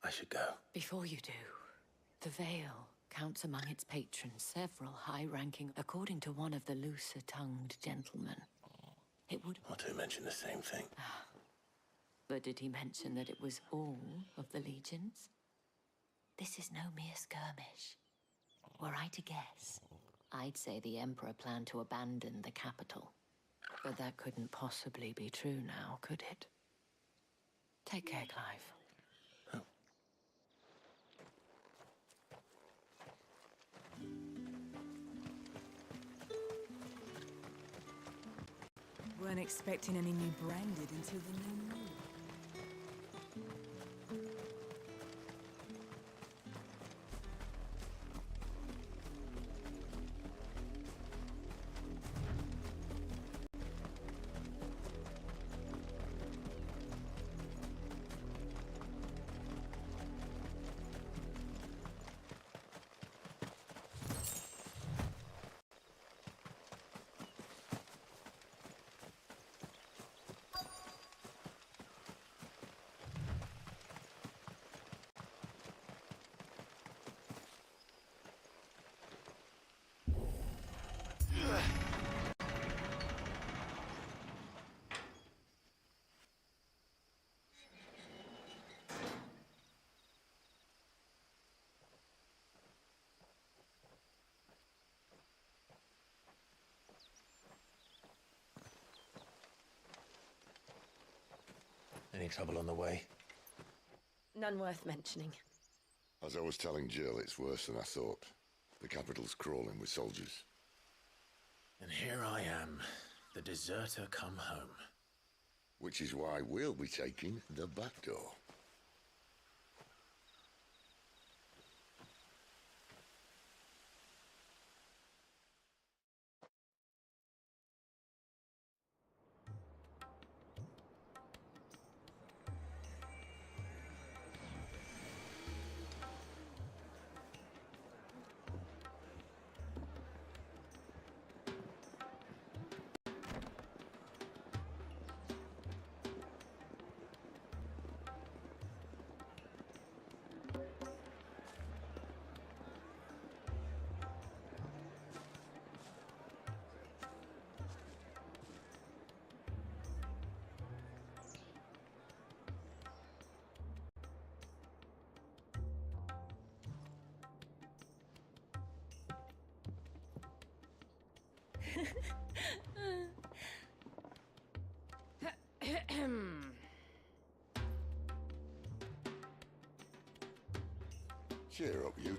I should go. Before you do, the Vale counts among its patrons several high-ranking, according to one of the looser-tongued gentlemen. It would... Or to mention the same thing. But did he mention that it was all of the legions? This is no mere skirmish. Were I to guess, I'd say the Emperor planned to abandon the capital. But that couldn't possibly be true now, could it? Take care, Clive. Weren't expecting any new branded until the new moon. Any trouble on the way? None worth mentioning. As I was telling Jill, it's worse than I thought. The capital's crawling with soldiers. And here I am, the deserter come home. Which is why we'll be taking the back door.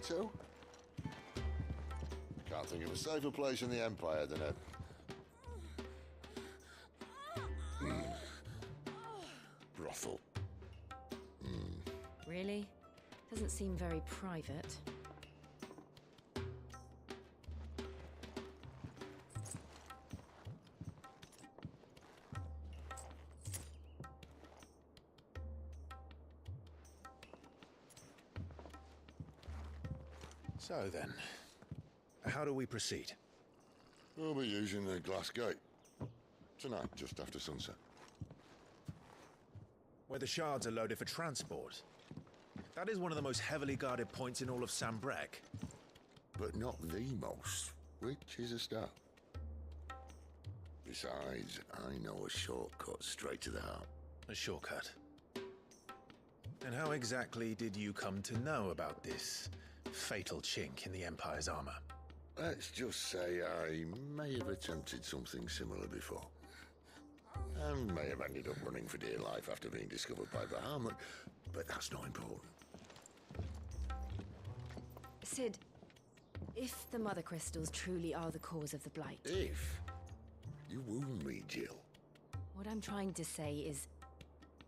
too. Can't think of a safer place in the Empire than a... brothel. Really? Doesn't seem very private. So then, how do we proceed? We'll be using the glass gate. Tonight, just after sunset. Where the shards are loaded for transport. That is one of the most heavily guarded points in all of Sambrek. But not the most, which is a start. Besides, I know a shortcut straight to the heart. A shortcut? And how exactly did you come to know about this fatal chink in the Empire's armor? Let's just say I may have attempted something similar before. And may have ended up running for dear life after being discovered by Bahamut, but that's not important. Sid, if the Mother Crystals truly are the cause of the Blight... If? You wound me, Jill. What I'm trying to say is,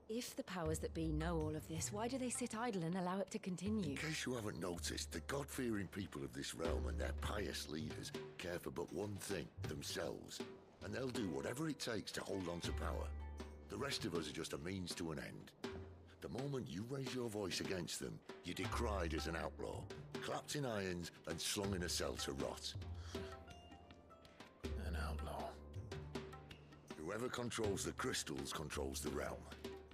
if the powers that be know all of this, why do they sit idle and allow it to continue? In case you haven't noticed, the God-fearing people of this realm and their pious leaders care for but one thing, themselves. And they'll do whatever it takes to hold on to power. The rest of us are just a means to an end. The moment you raise your voice against them, you're decried as an outlaw, clapped in irons and slung in a cell to rot. An outlaw. Whoever controls the crystals controls the realm.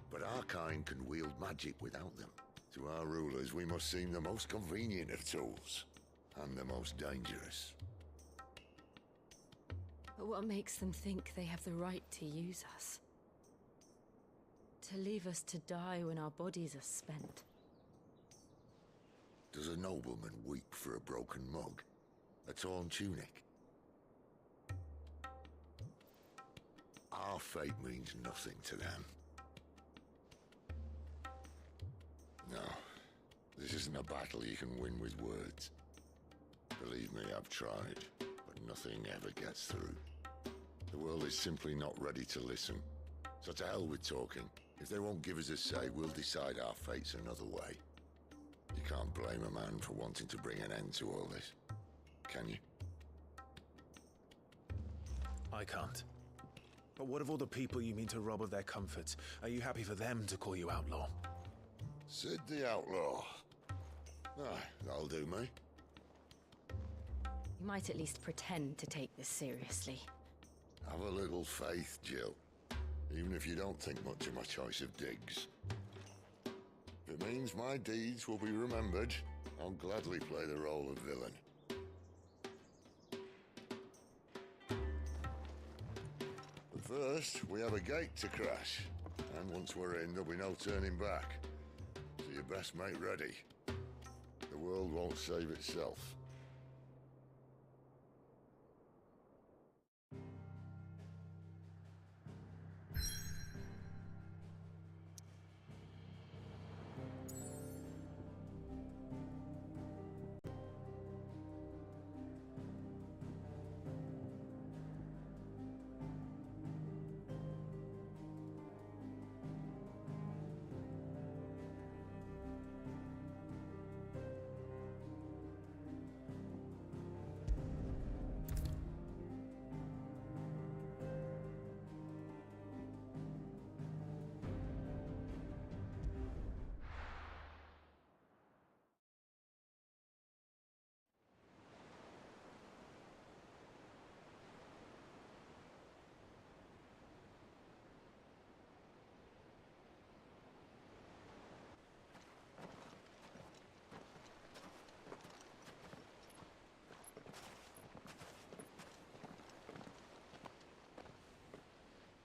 But our kind can wield magic without them. To our rulers, we must seem the most convenient of tools, and the most dangerous. But what makes them think they have the right to use us? To leave us to die when our bodies are spent? Does a nobleman weep for a broken mug? A torn tunic? Our fate means nothing to them. No, this isn't a battle you can win with words. Believe me, I've tried, but nothing ever gets through. The world is simply not ready to listen. So to hell with talking. If they won't give us a say, we'll decide our fates another way. You can't blame a man for wanting to bring an end to all this, can you? I can't. But what of all the people you mean to rob of their comforts? Are you happy for them to call you outlaw? Sid the Outlaw. Ah, that'll do me. You might at least pretend to take this seriously. Have a little faith, Jill. Even if you don't think much of my choice of digs. If it means my deeds will be remembered, I'll gladly play the role of villain. But first, we have a gate to crash. And once we're in, there'll be no turning back. So you best make ready. The world won't save itself.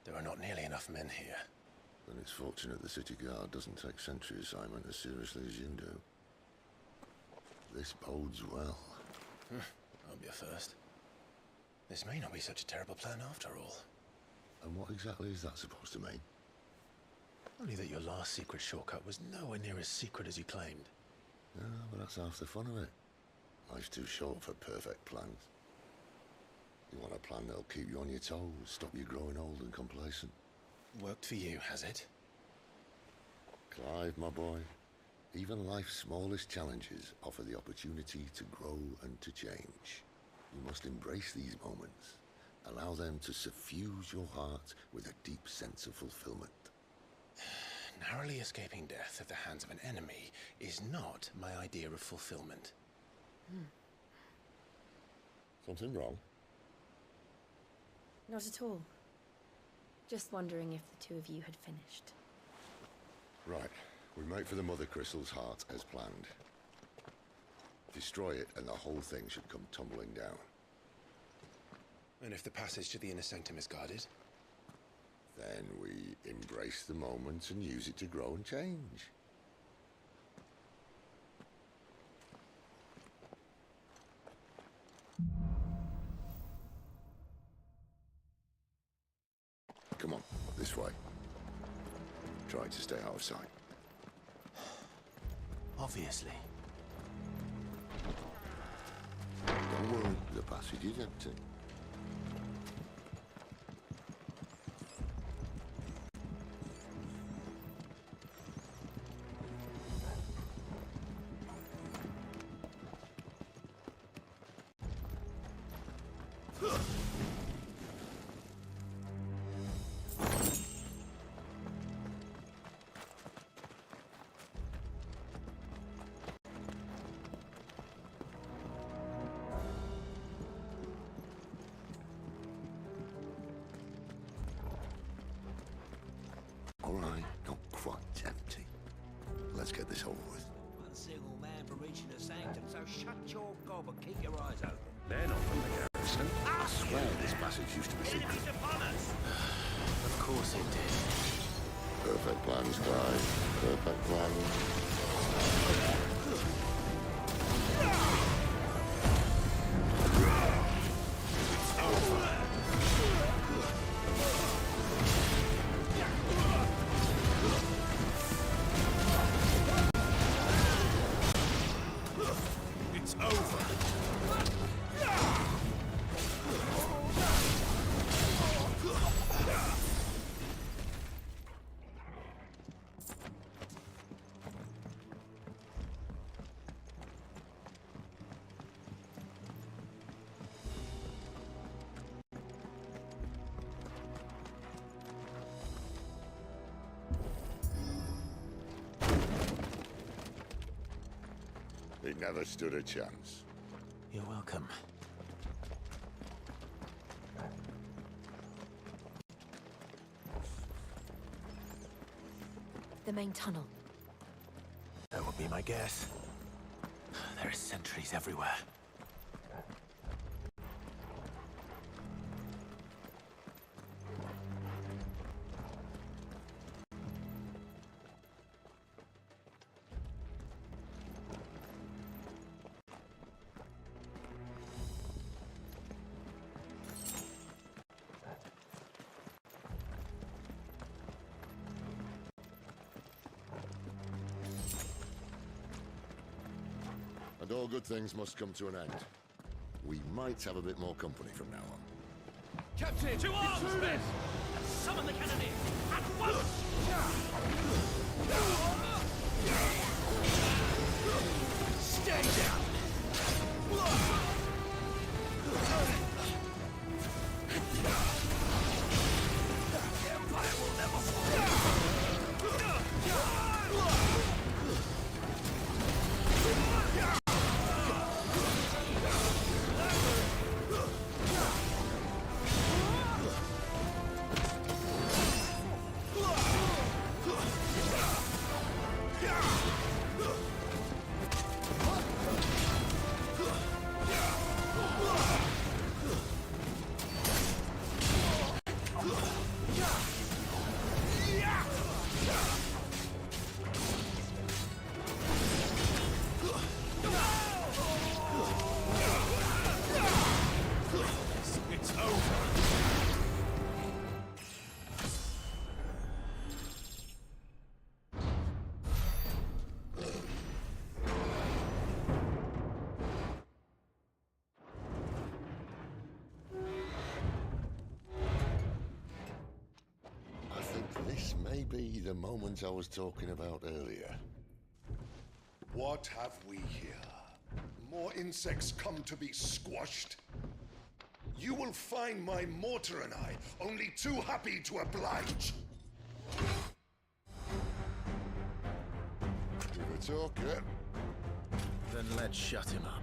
There are not nearly enough men here. Then it's fortunate the city guard doesn't take sentry assignment as seriously as you do. This bodes well. I'll be a first. This may not be such a terrible plan after all. And what exactly is that supposed to mean? Only that your last secret shortcut was nowhere near as secret as you claimed. Yeah, but that's half the fun of it. Life's too short for perfect plans. You want a plan that'll keep you on your toes, stop you growing old and complacent. Worked for you, has it? Clive, my boy, even life's smallest challenges offer the opportunity to grow and to change. You must embrace these moments. Allow them to suffuse your heart with a deep sense of fulfillment. Narrowly escaping death at the hands of an enemy is not my idea of fulfillment. Something wrong? Not at all. Just wondering if the two of you had finished. Right. We make for the Mother Crystal's heart as planned. Destroy it and the whole thing should come tumbling down. And if the passage to the inner sanctum is guarded? Then we embrace the moment and use it to grow and change. Come on, this way. Try to stay out of sight. Obviously. Don't worry, the passage is empty. All right, not quite empty. Let's get this over with. One single man for reaching the sanctum, so shut your gob and keep your eyes open. They're not from the garrison. I swear this passage used to be secret. Enemies upon us! Of course it did. Perfect plans, Clive. Perfect plans. It's over. It never stood a chance. You're welcome. The main tunnel. That would be my guess. There are sentries everywhere. And all good things must come to an end. We might have a bit more company from now on. Captain! To arms, men! And summon the cannoneer! At once! Stay down! The Empire will never fall! be the moment I was talking about earlier. What have we here? More insects come to be squashed? You will find my mortar and I only too happy to oblige. Give a talker. Then let's shut him up.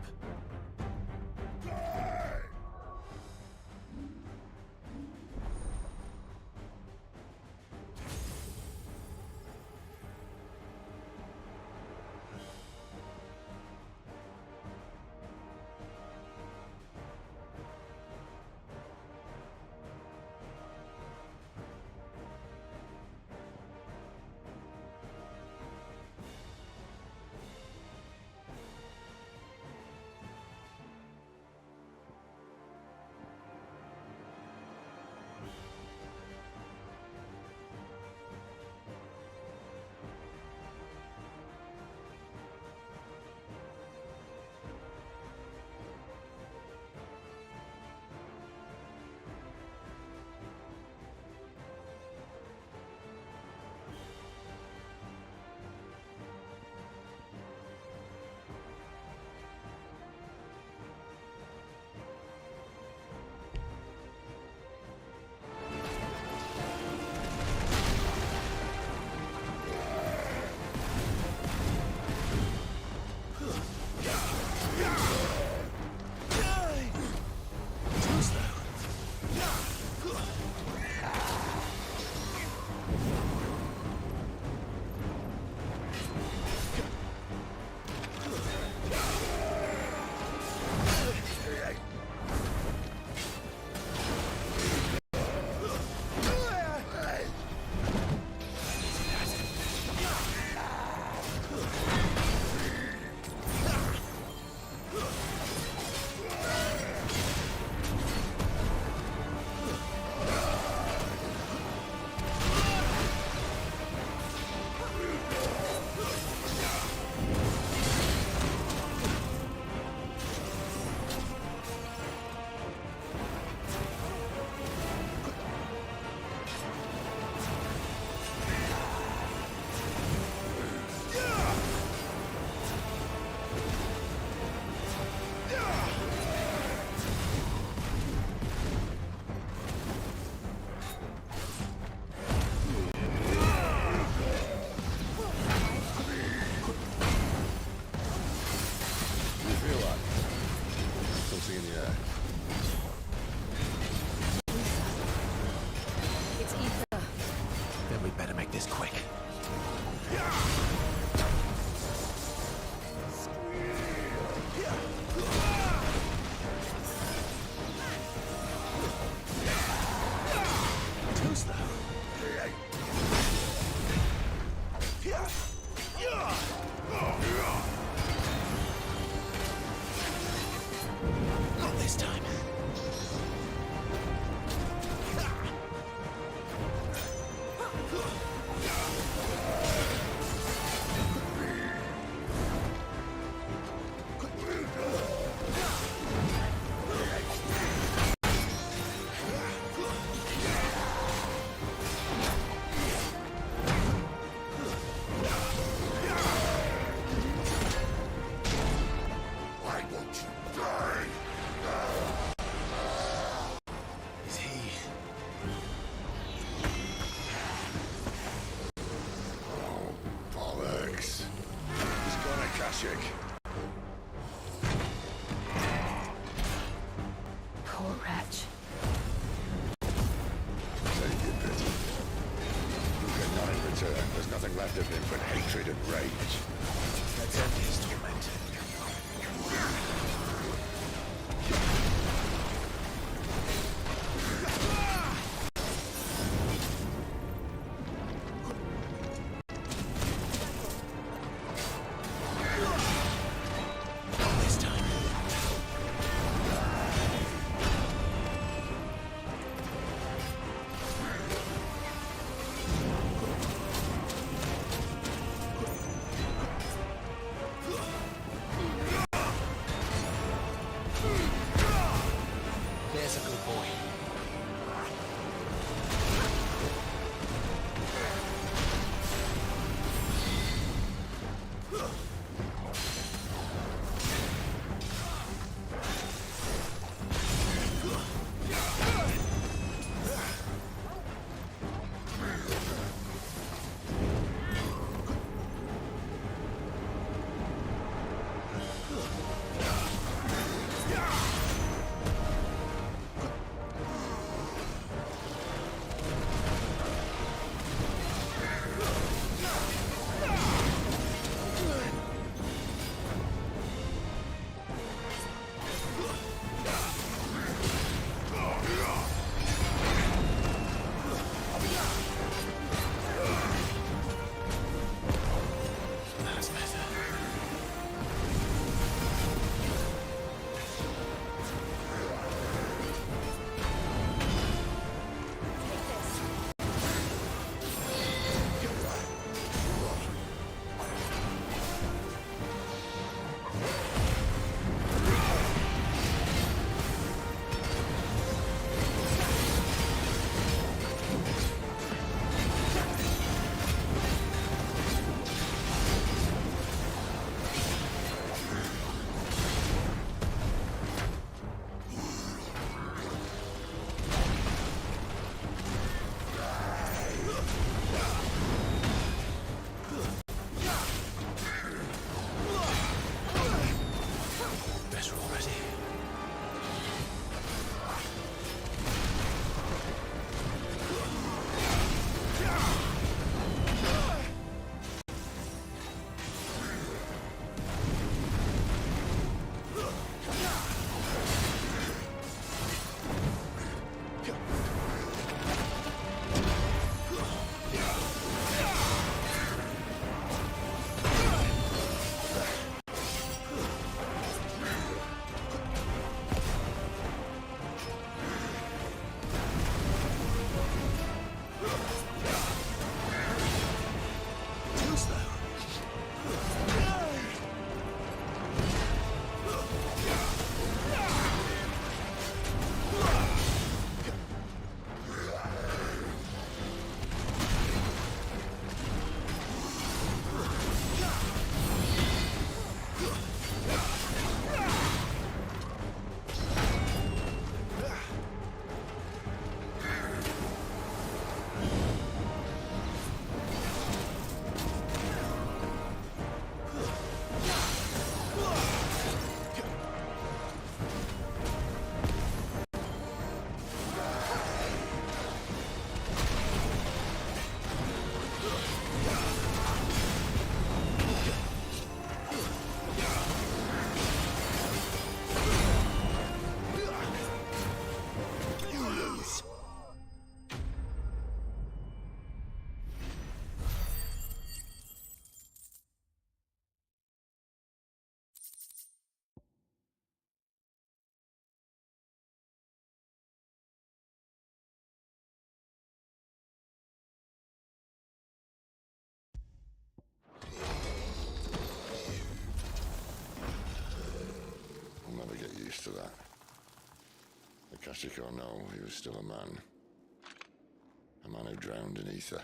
Poor wretch. Take it, Betty. You get none in return. There's nothing left of him but hatred and rage. Let's end his torment. There's a good boy. used to that. Akashic or no, he was still a man. A man who drowned in ether.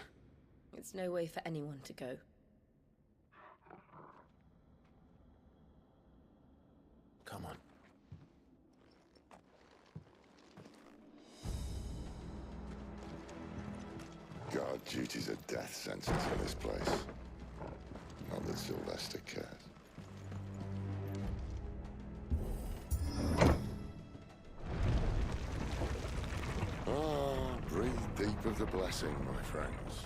It's no way for anyone to go. Come on. Guard duty's a death sentence for this place. Not that Sylvester cares. Breathe deep of the blessing, my friends.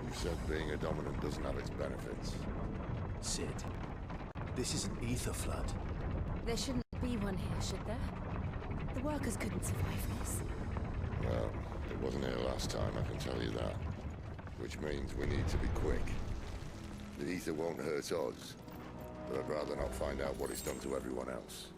You said being a dominant doesn't have its benefits. Sid, this is an ether flood. There shouldn't be one here, should there? The workers couldn't survive this. Well, it wasn't here last time, I can tell you that. Which means we need to be quick. The ether won't hurt us, but I'd rather not find out what it's done to everyone else.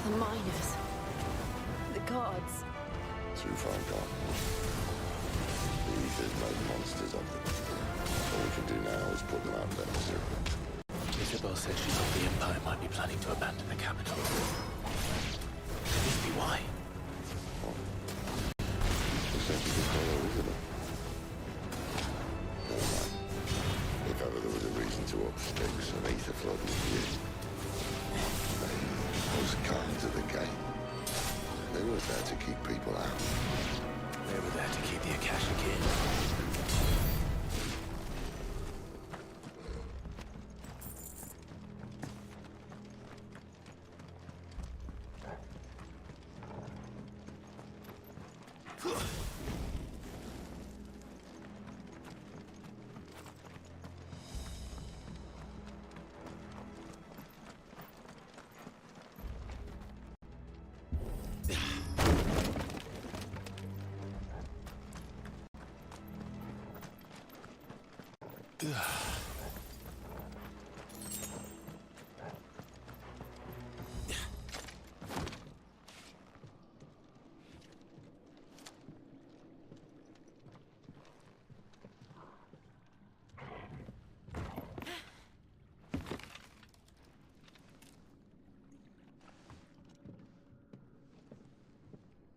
The miners. The guards. Too far gone. The ether's made monsters of them. All we can do now is put them out of their misery. Isabel says she thought the Empire might be planning to abandon the capital. Could this be why? She said she could follow Isabel. Never mind. If ever there was a reason to up sticks, an ether flood would be it. Those guards at the gate. They were there to keep people out. They were there to keep the Akashic in.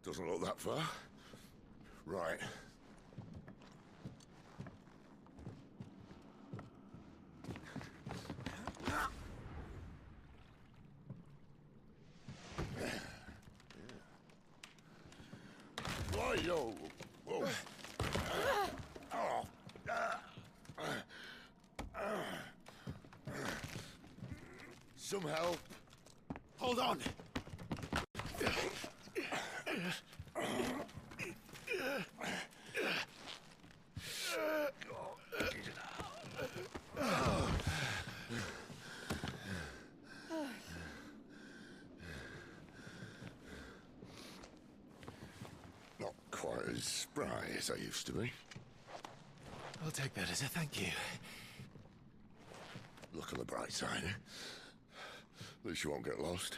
Doesn't look that far. Right. Why, yo? Whoa. Some help. Hold on. Not quite as spry as I used to be. I'll take that as a thank you. Look on the bright side, eh? At least you won't get lost.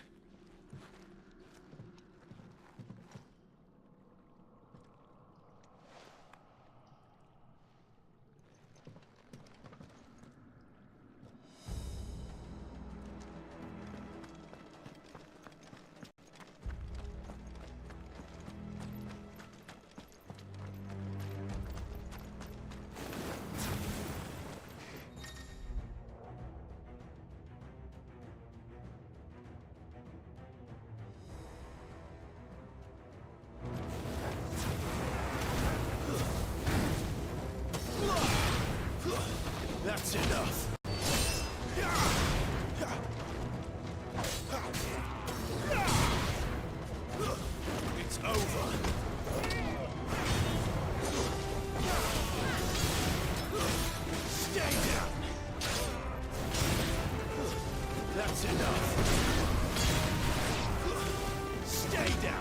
That's enough. It's over. Stay down. That's enough. Stay down.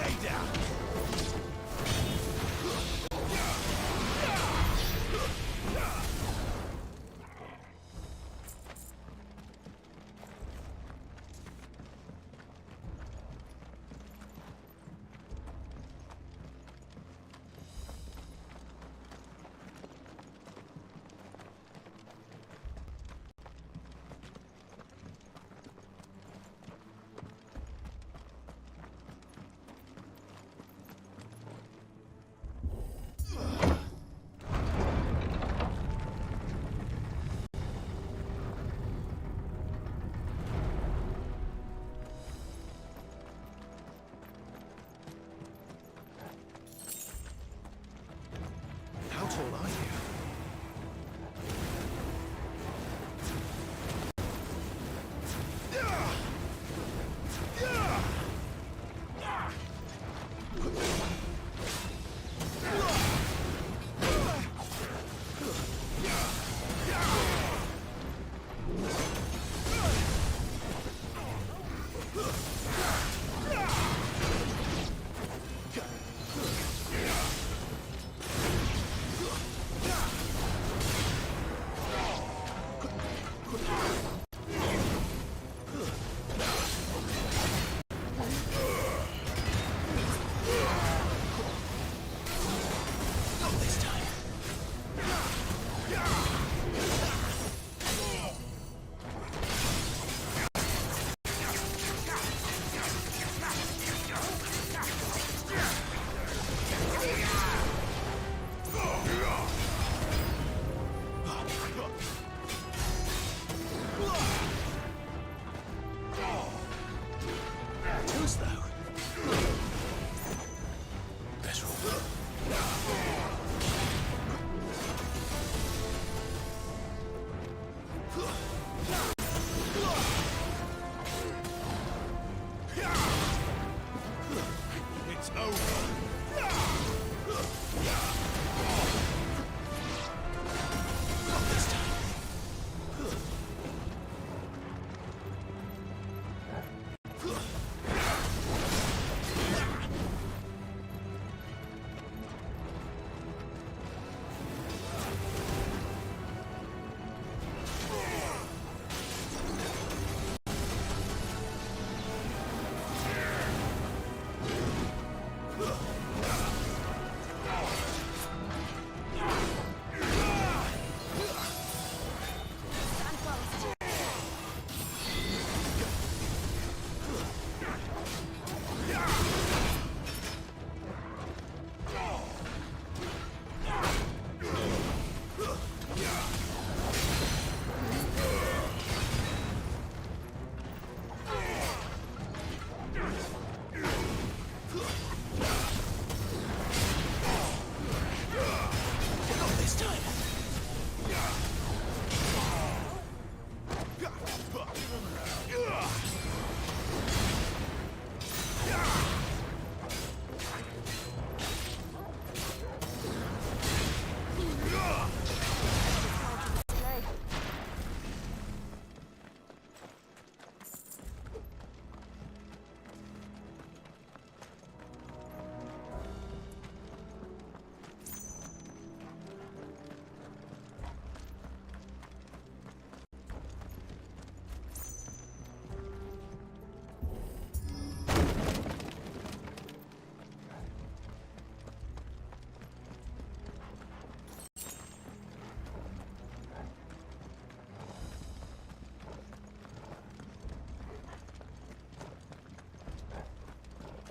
Stay down! How tall are you?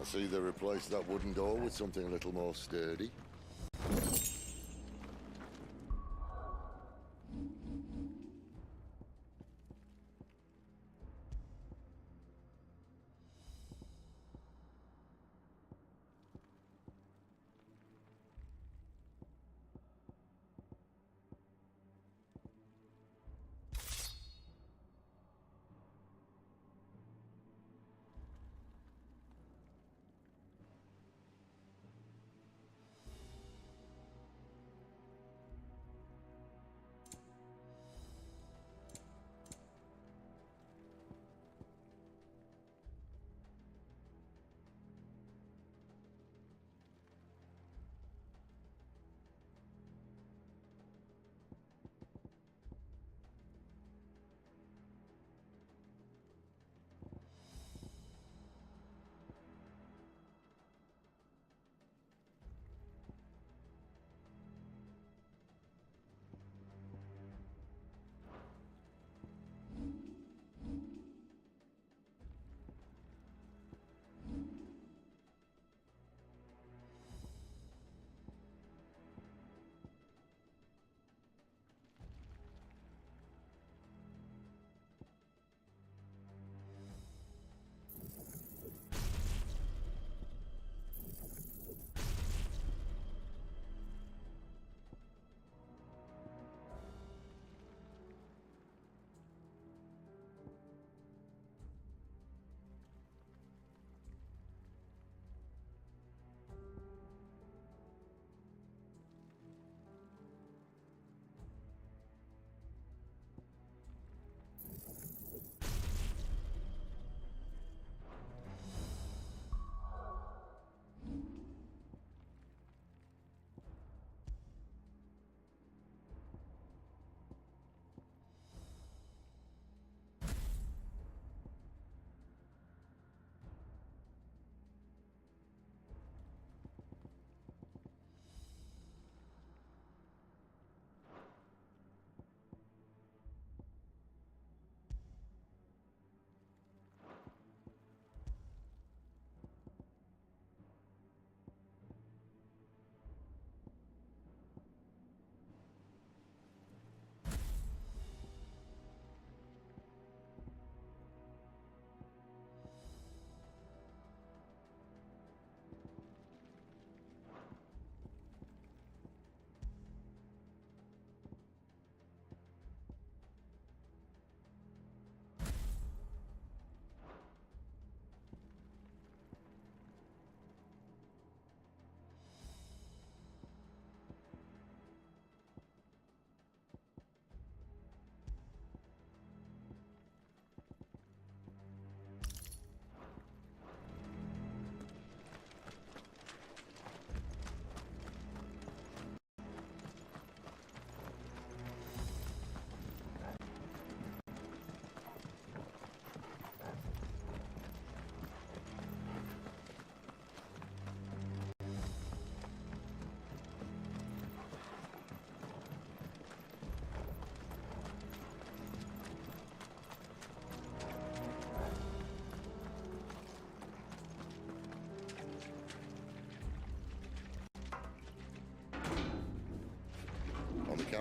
I see they replaced that wooden door with something a little more sturdy.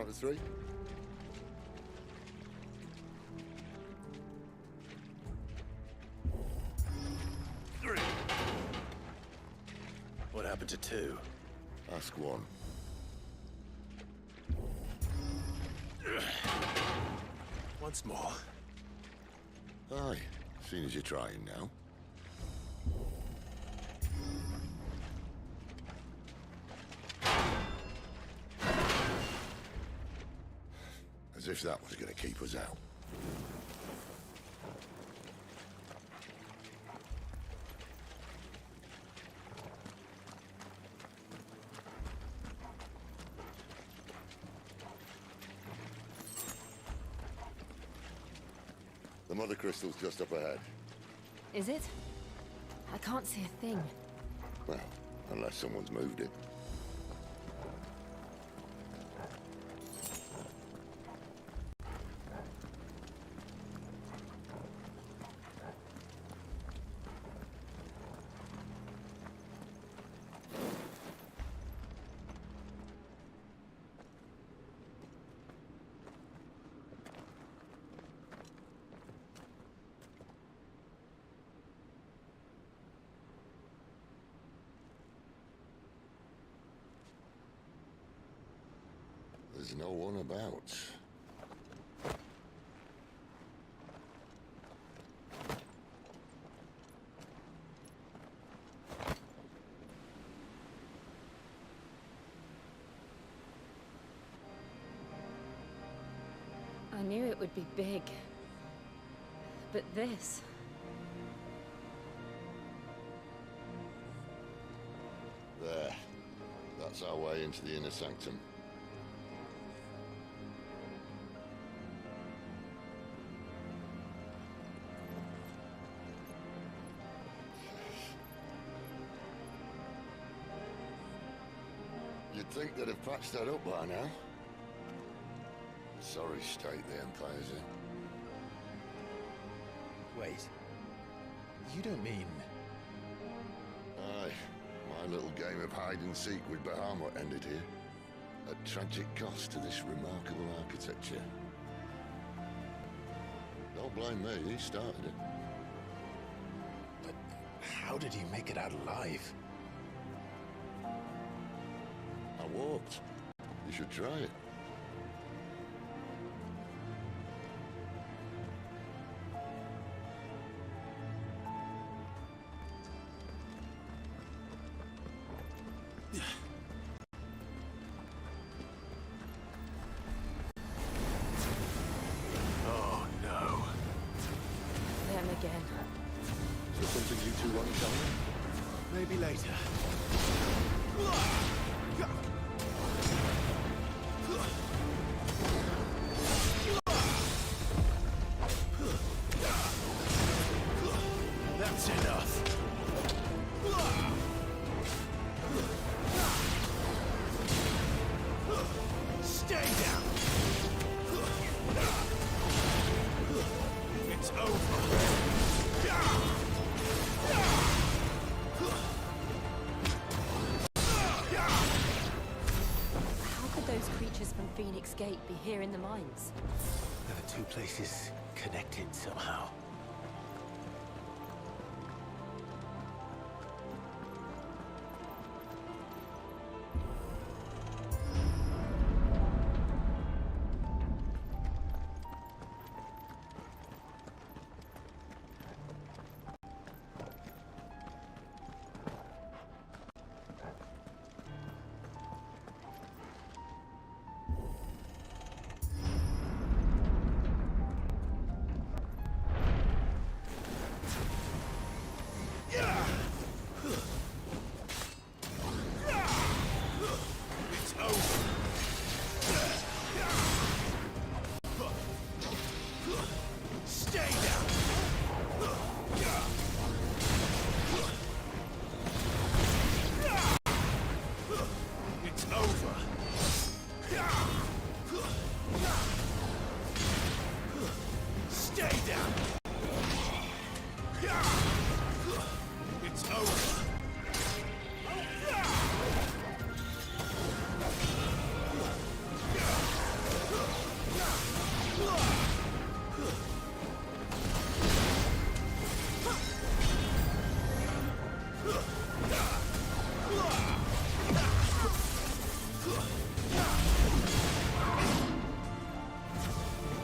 count of 3? What happened to 2? Ask 1. Once more. Aye, seeing as you're trying now. As if that was going to keep us out. The mother crystal's just up ahead. Is it? I can't see a thing. Well, unless someone's moved it. There's no one about. I knew it would be big. But this... There. That's our way into the inner sanctum. You'd think they'd have patched that up by now. Sorry state the Empire's in. Wait. You don't mean... Aye. My little game of hide-and-seek with Bahamut ended here. At tragic cost to this remarkable architecture. Don't blame me, he started it. But how did he make it out alive? I walked. You should try it. Oh, no. Them again. Is there something you two want to tell me? Maybe later. That's enough. Stay down. It's over. How could those creatures from Phoenix Gate be here in the mines? Are the two places connected somehow?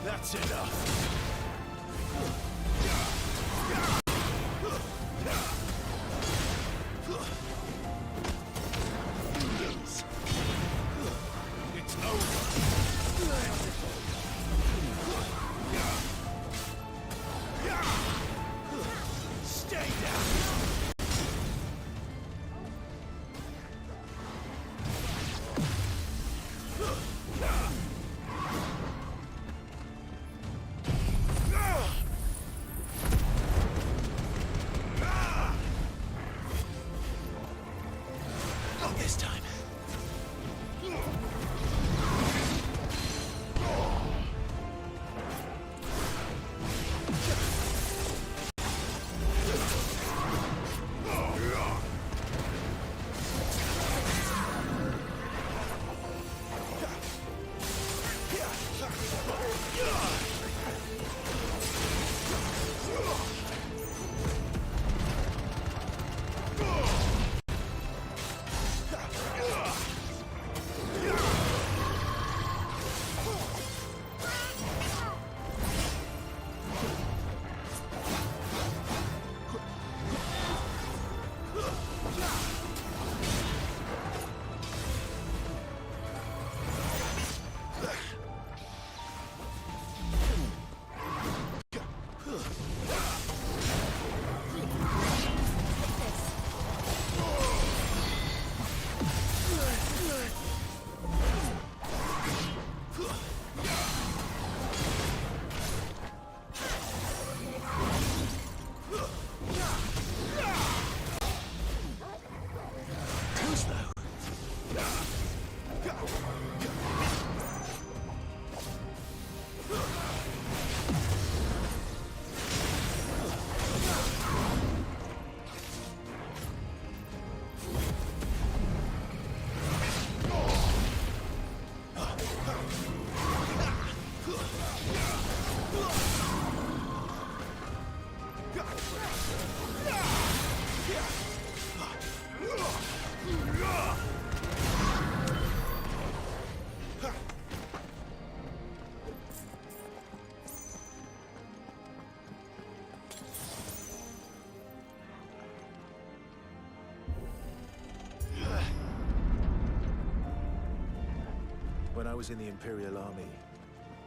That's enough. It's over. Stay down. Not this time. When I was in the Imperial Army,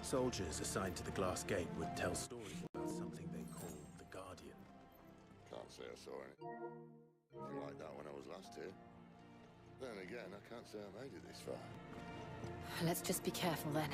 soldiers assigned to the Glass Gate would tell stories about something they called the Guardian. Can't say I saw anything like that when I was last here. Then again, I can't say I made it this far. Let's just be careful then.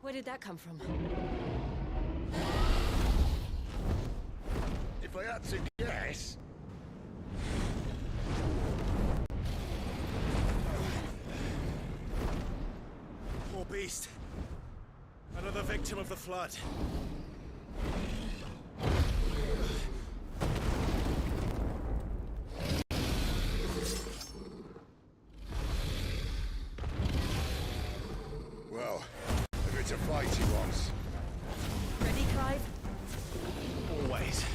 Where did that come from? If I had to guess... Poor beast. Another victim of the flood. Well, if it's a fight he wants. Ready, Clive? Always.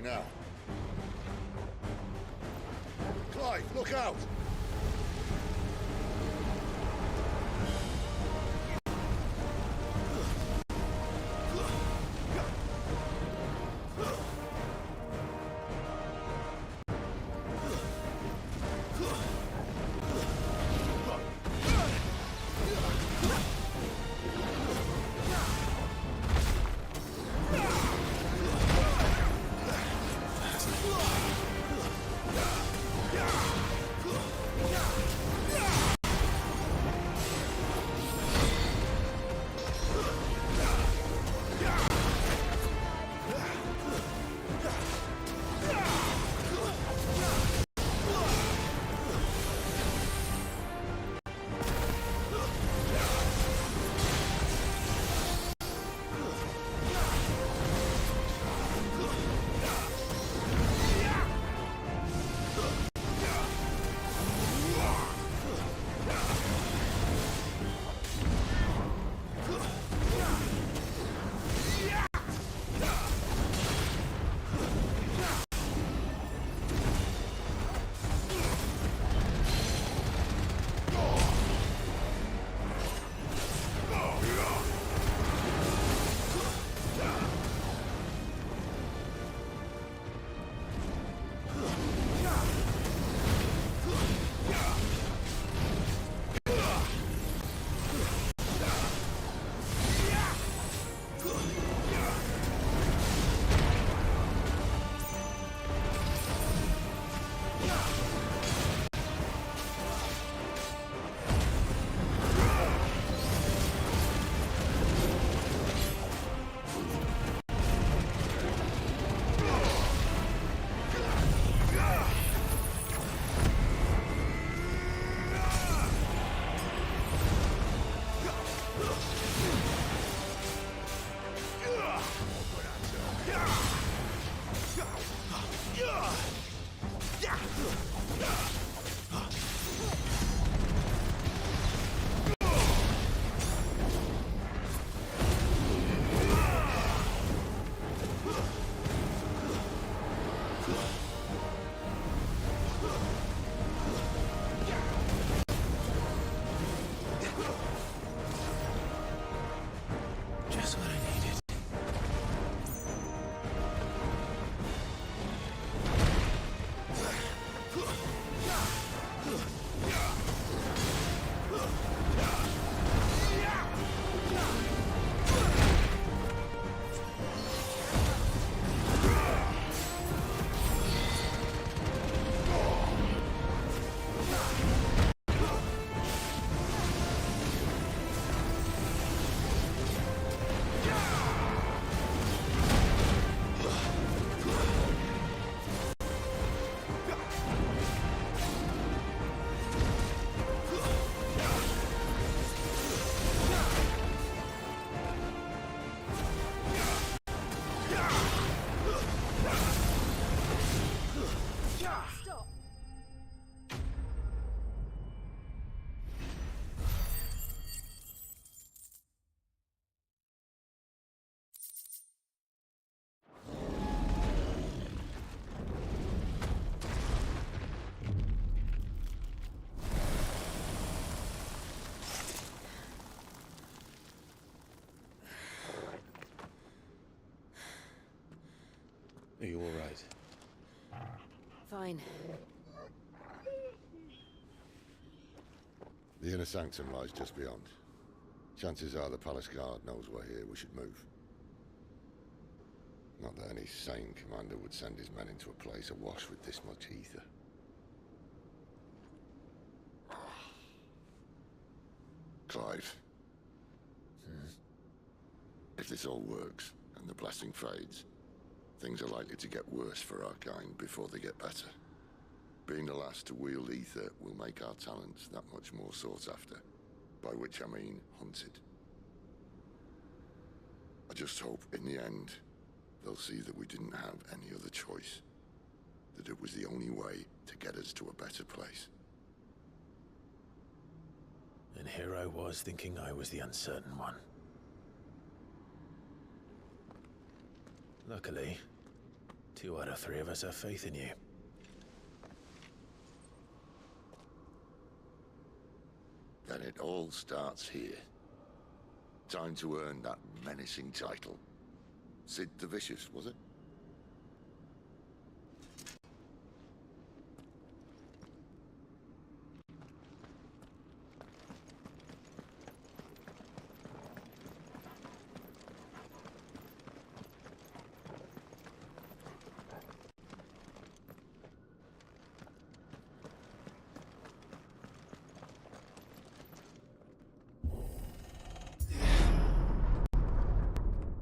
now. Clive, look out! Are you all right? Fine. The inner sanctum lies just beyond. Chances are the palace guard knows we're here. We should move. Not that any sane commander would send his men into a place awash with this much ether. Clive. If this all works, and the blessing fades, things are likely to get worse for our kind before they get better. Being the last to wield ether will make our talents that much more sought after, by which I mean hunted. I just hope, in the end, they'll see that we didn't have any other choice, that it was the only way to get us to a better place. And here I was thinking I was the uncertain one. 2 out of 3 of us have faith in you. Then it all starts here. Time to earn that menacing title. Sid the Vicious, was it?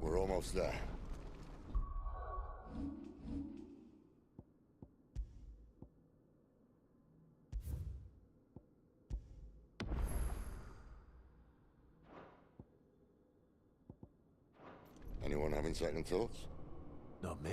We're almost there. Anyone having second thoughts? Not me.